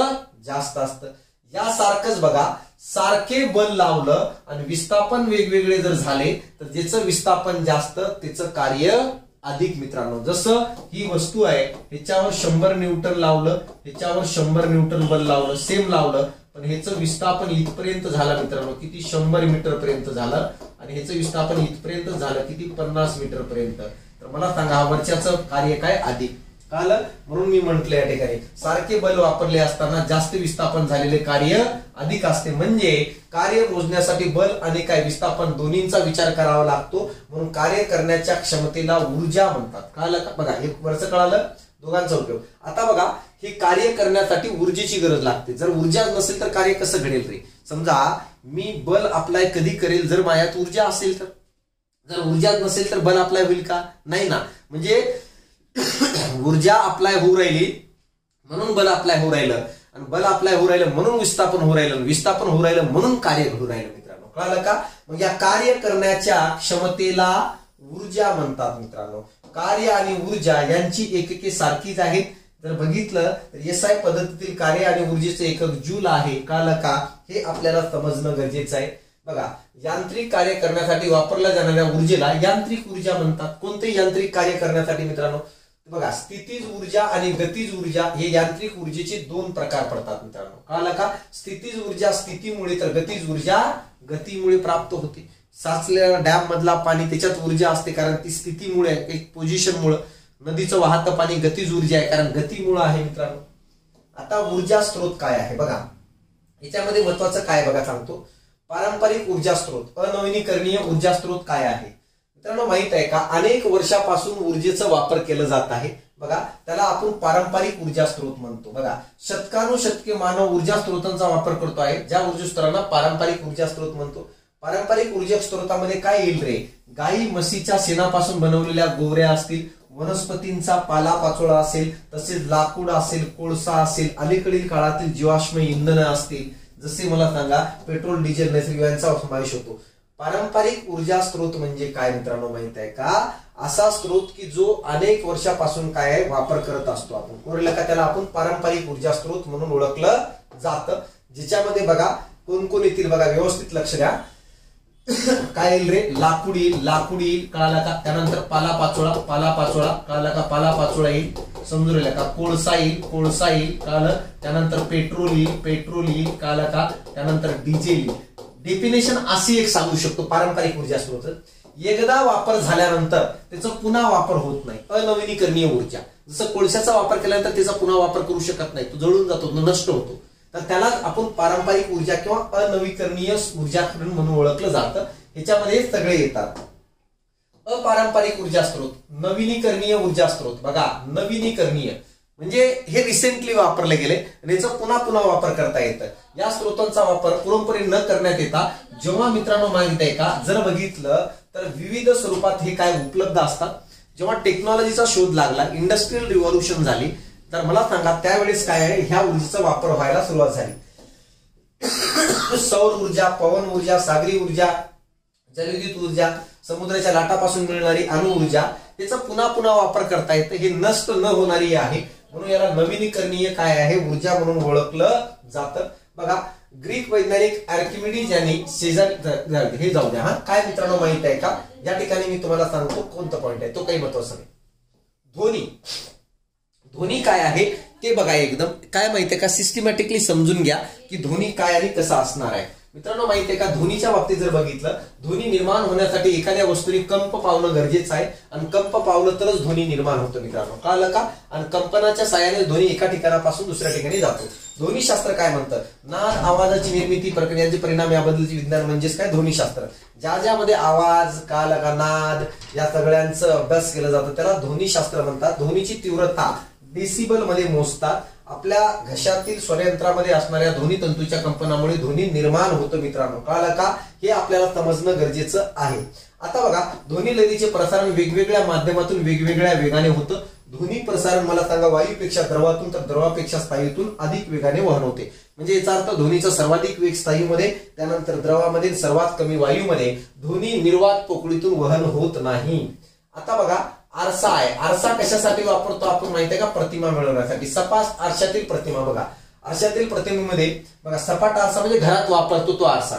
जास्त असतं. यासारखंच बघा, सारखे बल लावलं आणि विस्थापन वेगवेगळे जर झाले तर ज्याचं विस्थापन जास्त त्याचं कार्य अधिक मित्रांनो. जसं ही वस्तू आहे, ह्याच्यावर 100 न्यूटन लावलं, ह्याच्यावर 100 न्यूटन बल लावलं, सेम लावलं, पण ह्याचं विस्थापन इथपर्यंत झालं मित्रांनो. किती? 100 मीटर पर्यंत झालं. आणि ह्याचं विस्थापन इथपर्यंत झालं किती? 50 मीटर पर्यंत. तर मला सांगा, वरच्याचं कार्य काय? अधिक. कळलं? म्हणून मी म्हंटल या ठिकाणी सारखे बल वापरले असताना जास्त विस्थापन झालेले कार्य अधिक असते. म्हणजे कार्य मोजण्यासाठी बल आणि काय विस्थापन दोन्हींचा विचार करावा लागतो, म्हणून कार्य करण्याच्या क्षमतेला ऊर्जा म्हणतात. कळलं का? बघा, हे वरचं कळालं, दोघांचा उपयोग. आता बघा, हे कार्य करण्यासाठी ऊर्जेची गरज लागते. जर ऊर्जा नसेल तर कार्य कसं घडेल रे? समजा मी बल अप्लाय कधी करेल? जर माझ्यात ऊर्जा असेल तर. जर ऊर्जा नसेल तर बल अप्लाय होईल का? नाही ना. म्हणजे ऊर्जा अप्लाय होऊ राहिली म्हणून बल अप्लाय होऊ राहिलं, आणि बल अप्लाय होऊ राहिलं म्हणून विस्थापन होऊ राहिलं, विस्थापन होऊ राहिलं म्हणून कार्य घडू राहिलं मित्रांनो. कळालं का? मग या कार्य करण्याच्या क्षमतेला ऊर्जा म्हणतात मित्रांनो. कार्य आणि ऊर्जा यांची एकके सारखीच आहेत. जर बघितलं तर एसआय पद्धतीतील कार्य आणि ऊर्जेचे एकक जूल आहे. कळालं का? हे आपल्याला समजणं गरजेचं आहे. बघा, यांत्रिक कार्य करण्यासाठी वापरल्या जाणाऱ्या ऊर्जेला यांत्रिक ऊर्जा म्हणतात. कोणते यांत्रिक कार्य करण्यासाठी मित्रांनो? बघा, स्थितीज ऊर्जा आणि गतीज ऊर्जा हे यांत्रिक ऊर्जेचे 2 प्रकार पडतात मित्रांनो. कळालं का? स्थितीज ऊर्जा स्थितीमुळे तर गतीज ऊर्जा गतीमुळे प्राप्त होते. साचलेल्या डॅम मधला पाणी त्याच्यात ऊर्जा असते कारण ती स्थितीमुळे, एक पोझिशनमुळे. नदीचं वाहतं पाणी गतीज ऊर्जा आहे कारण गतीमुळे आहे मित्रांनो. आता ऊर्जा स्त्रोत काय आहे बघा, याच्यामध्ये महत्वाचं काय बघा सांगतो. पारंपरिक ऊर्जा स्त्रोत, अनवीनीकरणीय ऊर्जा स्त्रोत काय आहे मित्रांनो माहित आहे का? अनेक वर्षापासून ऊर्जेचा वापर केला जात आहे. बघा, त्याला आपण पारंपरिक ऊर्जा स्त्रोत म्हणतो. बघा, शतकानुशतके मानव ऊर्जा स्त्रोतांचा वापर करतो आहे, ज्या ऊर्जा स्त्रोतांना पारंपरिक ऊर्जा स्त्रोत म्हणतो. पारंपरिक ऊर्जा स्त्रोतामध्ये काय येईल रे? गाई म्हशीच्या शेणापासून बनवलेल्या गोवऱ्या असतील, वनस्पतींचा पालापाचोळा असेल, तसेच लाकूड असेल, कोळसा असेल, अलीकडील काळातील जीवाश्म इंधन असतील, जसे मला सांगा पेट्रोल, डिझेल, नैसर्गिक यांचा समावेश होतो. पारंपरिक ऊर्जा स्त्रोत म्हणजे काय मित्रांनो माहित आहे का? असा स्त्रोत की जो अनेक वर्षापासून काय आहे वापर करत असतो आपण. कोरलं का? त्याला आपण पारंपरिक ऊर्जा स्त्रोत म्हणून ओळखलं जातं. ज्याच्यामध्ये बघा कोण कोण येतील बघा, व्यवस्थित लक्ष द्या. काय येईल रे? लाकूड येईल, कळाला का? त्यानंतर पालापाचोळा, कळाला का? पालापाचोळा येईल, समजून राहिला का? कोळसा येईल, कळालं? त्यानंतर पेट्रोल येईल, कळाला का? त्यानंतर डिझेल येईल. डेफिनेशन अशी एक सांगू शकतो पारंपरिक ऊर्जा स्त्रोत, एकदा वापर झाल्यानंतर त्याचा पुन्हा वापर होत नाही. अनवीनीकरणीय ऊर्जा, जसं कोळशाचा वापर केल्यानंतर त्याचा पुन्हा वापर करू शकत नाही, तो जळून जातो, नष्ट होतो. तर त्याला आपण पारंपरिक ऊर्जा किंवा अनवीकरणीय ऊर्जा म्हणून ओळखलं जातं. ह्याच्यामध्ये सगळे येतात. अपारंपरिक ऊर्जा स्त्रोत, नवीनीकरणीय ऊर्जा स्त्रोत. बघा, नवीनीकरणीय म्हणजे हे रिसेंटली वापरले गेले आणि याचा पुन्हा पुन्हा वापर करता येतं. या स्त्रोतांचा वापर पुरंपरे न करण्यात येता जेव्हा मित्रांनो माहित आहे का, जर बघितलं तर विविध स्वरूपात हे काय उपलब्ध असतात. जेव्हा टेक्नॉलॉजीचा शोध लागला, इंडस्ट्रियल रिव्हॉल्युशन झाली, तर मला सांगा त्यावेळेस काय आहे, ह्या ऊर्जेचा वापर व्हायला सुरुवात झाली. सौर ऊर्जा, पवन ऊर्जा, सागरी ऊर्जा, जलविद्युत ऊर्जा, समुद्राच्या लाटापासून मिळणारी अणु ऊर्जा, याचा पुन्हा पुन्हा वापर करता येतं. हे नष्ट न होणारी आहे, म्हणून याला नवीनीकरणीय काय आहे ऊर्जा म्हणून ओळखलं जातं. बघा, ग्रीक वैज्ञानिक आर्किमिडीज यांनी शेजारी हे जाऊ द्या. काय मित्रांनो माहित आहे का, या ठिकाणी मी तुम्हाला सांगतो कोणता पॉइंट आहे, तो काही महत्वाचा नाही. ध्वनी, ध्वनी काय आहे ते बघा. एकदम काय माहितीये का, सिस्टमॅटिकली समजून घ्या की ध्वनी काय आणि कसा असणार आहे. मित्रांनो माहितीये का, ध्वनीच्या बाबतीत जर बघितलं, ध्वनी निर्माण होण्यासाठी एखाद्या वस्तूने कंप पावणं गरजेचं आहे आणि कंप पावलं तरच ध्वनी निर्माण होतो मित्रांनो, कळलं का. आणि कंपनाच्या साहाय्याने ध्वनी एका ठिकाणापासून दुसऱ्या ठिकाणी जातो. ध्वनीशास्त्र काय म्हणतं, नाद आवाजाची निर्मिती प्रक्रियांचे परिणाम याबद्दलचे विज्ञान म्हणजेच काय, ध्वनीशास्त्र. ज्यामध्ये आवाज, काल का नाद या सगळ्यांचं अभ्यास केला जातो त्याला ध्वनीशास्त्र म्हणतात. ध्वनीची तीव्रता डेसिबल मध्ये मोजतात. आपल्या घशातील स्वरयंत्रामध्ये असणाऱ्या ध्वनी तंतूच्या कंपनामुळे ध्वनी निर्माण होतं मित्रांनो, कळलं का. हे आपल्याला समजणं गरजेचं आहे. आता बघा, ध्वनी लहरीचे प्रसारण वेगवेगळ्या माध्यमातून वेगवेगळ्या वेगाने होतं. ध्वनी प्रसारण मला सांगा वायूपेक्षा द्रवातून, तर द्रवापेक्षा स्थायीतून अधिक वेगाने वहन होते. म्हणजे याचा अर्थ ध्वनीचा सर्वाधिक वेग स्थायीमध्ये, त्यानंतर द्रवामध्ये, सर्वात कमी वायूमध्ये. ध्वनी निर्वात पोकळीतून वहन होत नाही. आता बघा, आरसा आहे. आरसा कशासाठी वापरतो आपण माहिती आहे का, प्रतिमा मिळवण्यासाठी. सपाट आरशातील प्रतिमा, बघा आरशातील प्रतिमेमध्ये बघा, सपाट आरसा म्हणजे घरात वापरतो तो आरसा.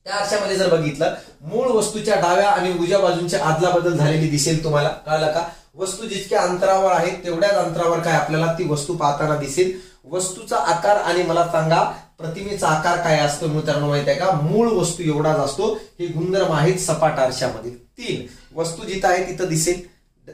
त्या आरशामध्ये जर बघितलं, मूळ वस्तूच्या डाव्या आणि उजव्या बाजूंच्या आदला बदल झालेली दिसेल तुम्हाला, कळलं का. वस्तू जितक्या अंतरावर आहे तेवढ्याच अंतरावर काय आपल्याला ती वस्तू पाहताना दिसेल. वस्तूचा आकार आणि मला सांगा प्रतिमेचा आकार काय असतो मित्रांनो माहिती आहे का, मूळ वस्तू एवढाच असतो. हे गुणधर्म आहेत सपाट आरशामध्ये. 3 वस्तू जिथं आहे तिथं दिसेल,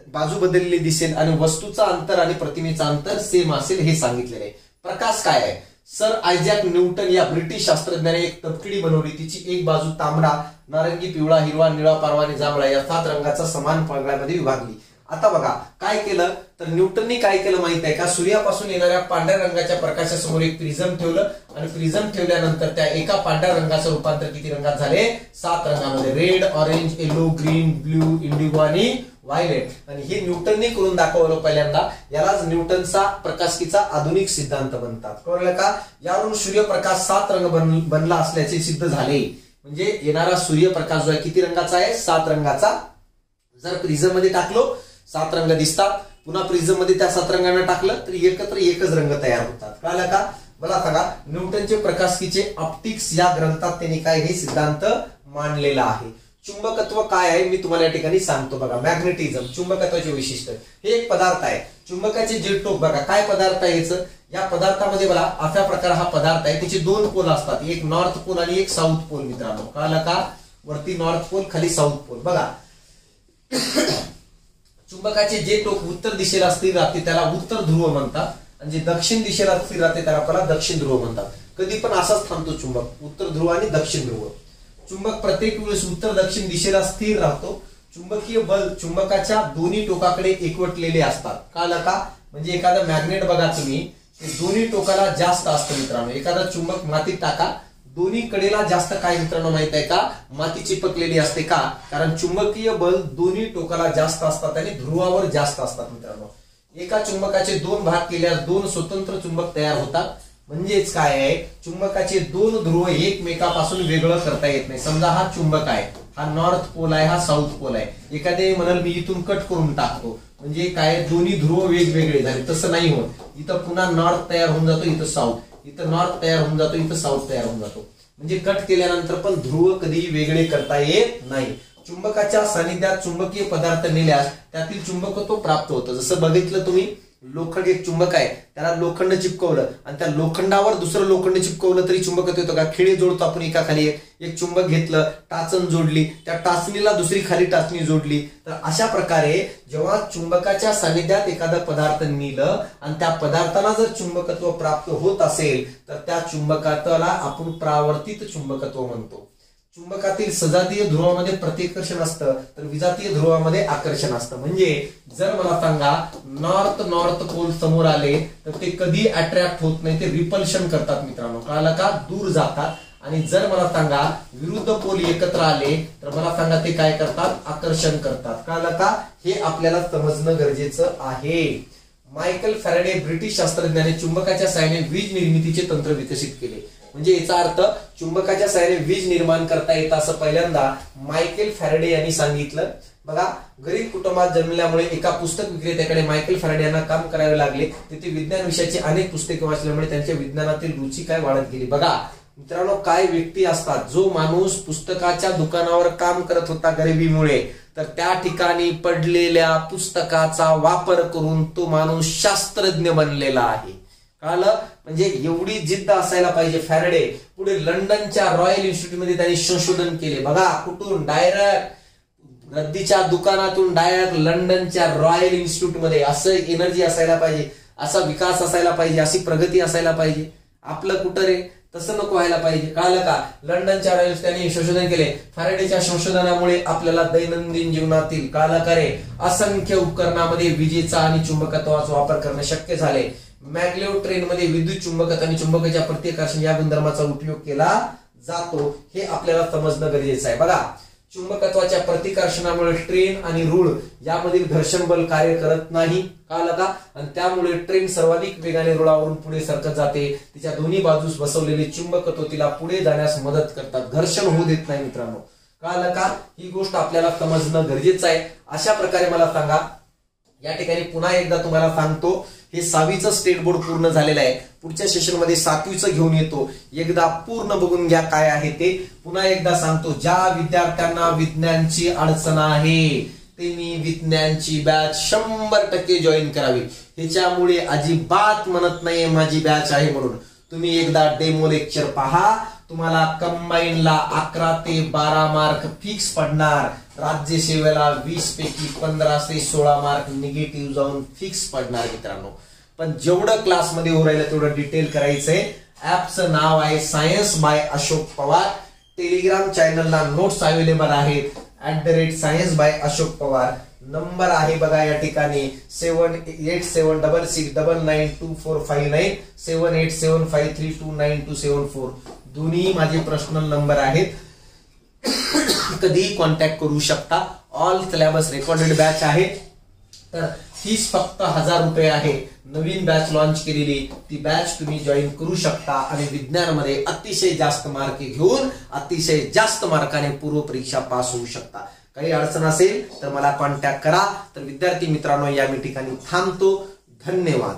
बाजू बदललेली दिसेल आणि वस्तूचा अंतर आणि प्रतिमेचा अंतर सेम असेल हे सांगितलेले आहे. प्रकाश काय आहे, सर आयझॅक न्यूटन या ब्रिटिश शास्त्रज्ञाने एक तपकिडी बनवली. तिची एक बाजू तांबडा, नारंगी, पिवळा, हिरवा, निळा, पारवा आणि जांभळा या 7 रंगाचा समान पडद्यामध्ये विभागली. आता बघा काय केलं, तर न्यूटननी काय केलं माहित आहे का, सूर्यापासून येणाऱ्या पांढऱ्या रंगाच्या प्रकाशासमोर एक प्रिझम ठेवलं आणि प्रिझम ठेवल्यानंतर त्या एका पांढऱ्या रंगाचं रूपांतर किती रंगात झाले, 7 रंगामध्ये. Red, orange, yellow, green, blue, Indigo आणि व्हायलेट. आणि हे न्यूटनने करून दाखवलं पहिल्यांदा. यालाच न्यूटनचा प्रकाशिकीचा आधुनिक सिद्धांत म्हणतात, कळलं का. यावरून सूर्यप्रकाश 7 रंग बनला असल्याचे सिद्ध झाले. म्हणजे येणारा सूर्यप्रकाश जो आहे किती रंगाचा आहे, 7 रंगाचा. जर प्रिझम मध्ये टाकलो 7 रंग दिसतात, पुन्हा प्रिझम मध्ये त्या 7 रंगांना टाकलं तर एकत्र एकच रंग तयार होतात, कळलं का. मला सांगा, न्यूटनचे प्रकाशिकीचे ऑप्टिक्स या ग्रंथात त्यांनी काय हे सिद्धांत मांडलेला आहे. चुंबकत्व काय आहे मी तुम्हाला या ठिकाणी सांगतो. बघा, मॅग्नेटिझम, चुंबकत्वाचे वैशिष्ट्य. हे एक पदार्थ आहे. चुंबकाचे जे टोक बघा, काय पदार्थ आहे याचं, या पदार्थामध्ये बघा अशा प्रकार हा पदार्थ आहे. त्याचे 2 पोल असतात, एक नॉर्थ पोल आणि एक साऊथ पोल मित्रांनो, कळलं का. वरती नॉर्थ पोल, खाली साऊथ पोल. बघा, चुंबकाचे जे टोक उत्तर दिशेला स्थिर राहते त्याला उत्तर ध्रुव म्हणतात आणि जे दक्षिण दिशेला स्थिर राहते त्याला आपल्याला दक्षिण ध्रुव म्हणतात. कधी पण असाच थांबतो चुंबक, उत्तर ध्रुव आणि दक्षिण ध्रुव. चुंबक प्रत्येक वेळेस उत्तर दक्षिण दिशेला स्थिर राहतो. चुंबकीय बल चुंबकाच्या दोन्ही टोकाकडे एकवटलेले असतात, कळलं का. म्हणजे एखादं मॅग्नेट बघा तुम्ही, ते दोन्ही टोकाला जास्त असतं मित्रांनो. एखादा चुंबक मातीत टाका, दोन्ही कडेला जास्त काय मित्रांनो माहित आहे का, माती चिपकलेली असते. का, कारण चुंबकीय बल दोन्ही टोकाला जास्त असतात आणि ध्रुवावर जास्त असतात मित्रांनो. एका चुंबकाचे 2 भाग केल्यास 2 स्वतंत्र चुंबक तयार होतात. म्हणजेच काय आहे, चुंबकाचे 2 ध्रुव एकमेकापासून वेगळं करता येत नाही. समजा हा चुंबक आहे, हा नॉर्थ पोल आहे, हा साऊथ पोल आहे. एखादे म्हणाल मी इथून कट करून टाकतो, म्हणजे काय दोन्ही ध्रुव वेगवेगळे झाले, तसं नाही होत. इथं पुन्हा नॉर्थ तयार होऊन जातो, इथं साऊथ, इथं नॉर्थ तयार होऊन जातो, इथं साऊथ तयार होऊन जातो. म्हणजे कट केल्यानंतर पण ध्रुव कधीही वेगळे करता येत नाही. चुंबकाच्या सानिध्यात चुंबकीय पदार्थ नेल्यास त्यातील चुंबकत्व प्राप्त होतं. जसं बघितलं तुम्ही, लोखंड एक चुंबक आहे, त्याला लोखंड चिपकवलं आणि त्या लोखंडावर दुसरं लोखंड चिपकवलं तरी चुंबकत्व येतं का. खिळे जोडतो आपण एका खाली एक चुंबक घेतलं, टाचण जोडली, त्या टाचणीला दुसरी खाली टाचणी जोडली. तर अशा प्रकारे जेव्हा चुंबकाच्या सानिध्यात एखादा पदार्थ नेलं आणि त्या पदार्थाला जर चुंबकत्व प्राप्त होत असेल तर त्या चुंबकाला आपण प्रावर्तित चुंबकत्व म्हणतो. चुंबकातील सजातीय ध्रुवामध्ये प्रतिकर्षण असतं तर विजातीय ध्रुवामध्ये आकर्षण असतं. म्हणजे जर मला सांगा नॉर्थ नॉर्थ पोल समोर आले तर ते कधी अट्रॅक्ट होत नाही, ते रिपल्शन करतात मित्रांनो, कळालं का, दूर जातात. आणि जर मला सांगा विरुद्ध पोल एकत्र आले तर मला सांगा ते काय करतात, आकर्षण करतात, कळालं का. हे आपल्याला समजणं गरजेचं आहे. मायकल फॅरेडे ब्रिटिश शास्त्रज्ञाने चुंबकाच्या साहाय्याने वीज निर्मितीचे तंत्र विकसित केले. म्हणजे याचा अर्थ चुंबकाच्या साहाय्याने वीज निर्माण करता येतं असं पहिल्यांदा मायकेल फॅरेडे यांनी सांगितलं. बघा, गरीब कुटुंबात जन्मल्यामुळे एका पुस्तक विक्रेत्याकडे मायकेल फॅरेडे यांना काम करावे लागले. तिथे विज्ञान विषयाची अनेक पुस्तके वाचल्यामुळे त्यांच्या विज्ञानातील रुची काय वाढत गेली. बघा मित्रांनो, काय व्यक्ती असतात, जो माणूस पुस्तकाच्या दुकानावर काम करत होता गरिबीमुळे, तर त्या ठिकाणी पडलेल्या पुस्तकाचा वापर करून तो माणूस शास्त्रज्ञ बनलेला आहे, कळालं. म्हणजे एवढी जिद्द असायला पाहिजे. फॅरेडे पुढे लंडनच्या रॉयल इन्स्टिट्यूट मध्ये त्यांनी संशोधन केले. बघा कुठून, डायरेक्ट रद्दीच्या दुकानातून डायरेक्ट लंडनच्या रॉयल इन्स्टिट्यूट मध्ये. असं एनर्जी असायला पाहिजे, असा विकास असायला पाहिजे, अशी प्रगती असायला पाहिजे. आपलं कुठं रे, तसं नको व्हायला पाहिजे, कळालं का. लंडनच्या रॉयल त्यांनी संशोधन केले. फॅरेडेच्या संशोधनामुळे आपल्याला दैनंदिन जीवनातील, कळालं का रे, असंख्य उपकरणामध्ये विजेचा आणि चुंबकत्वाचा वापर करणे शक्य झाले. मॅग्लेव ट्रेन मध्ये विद्युत चुंबकत्व आणि चुंबकाच्या प्रतिकर्षण या गुणधर्माचा उपयोग केला जातो. हे आपल्याला समजणं गरजेचं आहे. बघा, चुंबकत्वाच्या प्रतिकर्षणामुळे ट्रेन आणि रूळ यामधील घर्षण बल कार्य करत नाही, कळालं का. आणि त्यामुळे ट्रेन सर्वाधिक वेगाने रुळावरून पुढे सरकत जाते. तिच्या दोन्ही बाजूस बसवलेले चुंबकत्व तिला पुढे जाण्यास मदत करतात, घर्षण होऊ देत नाही मित्रांनो, कळालं का. ही गोष्ट आपल्याला समजणं गरजेचं आहे. अशा प्रकारे मला सांगा, या ठिकाणी पुन्हा एकदा तुम्हाला सांगतो, हे 6वीचं स्टेट बोर्ड पूर्ण झालेलं आहे. पुढच्या सेशन मध्ये 7वीचं घेऊन येतो. एकदा पूर्ण बघून घ्या काय आहे ते. पुन्हा एकदा सांगतो, ज्या विद्यार्थ्यांना विज्ञानची अडचण आहे त्यांनी विज्ञानची बॅच 100% जॉईन करावी. ह्याच्यामुळे अजिबात म्हणत नाहीये माझी बॅच आहे म्हणून. तुम्ही एकदा डेमो लेक्चर पहा, तुम्हाला कंबाईनला 11 ते 12 मार्क फिक्स पडणार. राज्यसेवेला 20 पैकी 15 ते 16 मार्क निगेटिव्ह जाऊन फिक्स पडणार मित्रांनो. पण जेवढं क्लासमध्ये हो राहिलं तेवढं डिटेल करायचंय. ऍपचं नाव आहे science by Ashok Pawar. Telegram चॅनलला नोट्स अवेलेबल आहेत @science by Ashok Pawar. Number आहे बघा या ठिकाणी 787666992459 7875329274. दोन्ही माझे पर्सनल नंबर आहेत. कधी कॉन्टॅक्ट करू शकता. ऑल सिलेबस रेकॉर्डेड बॅच आहे. तर फीस फक्त 1000 रुपये आहे. नवीन बॅच लॉन्च केलेली, ती बॅच तुम्ही जॉईन करू शकता आणि विज्ञानामध्ये अतिशय जास्त मार्क घेऊन अतिशय जास्त मार्काने पूर्व परीक्षा पास होऊ शकता. काही अडचण असेल तर मला कॉन्टॅक्ट करा. तर विद्यार्थी मित्रांनो, या मी ठिकाणी थांबतो. धन्यवाद.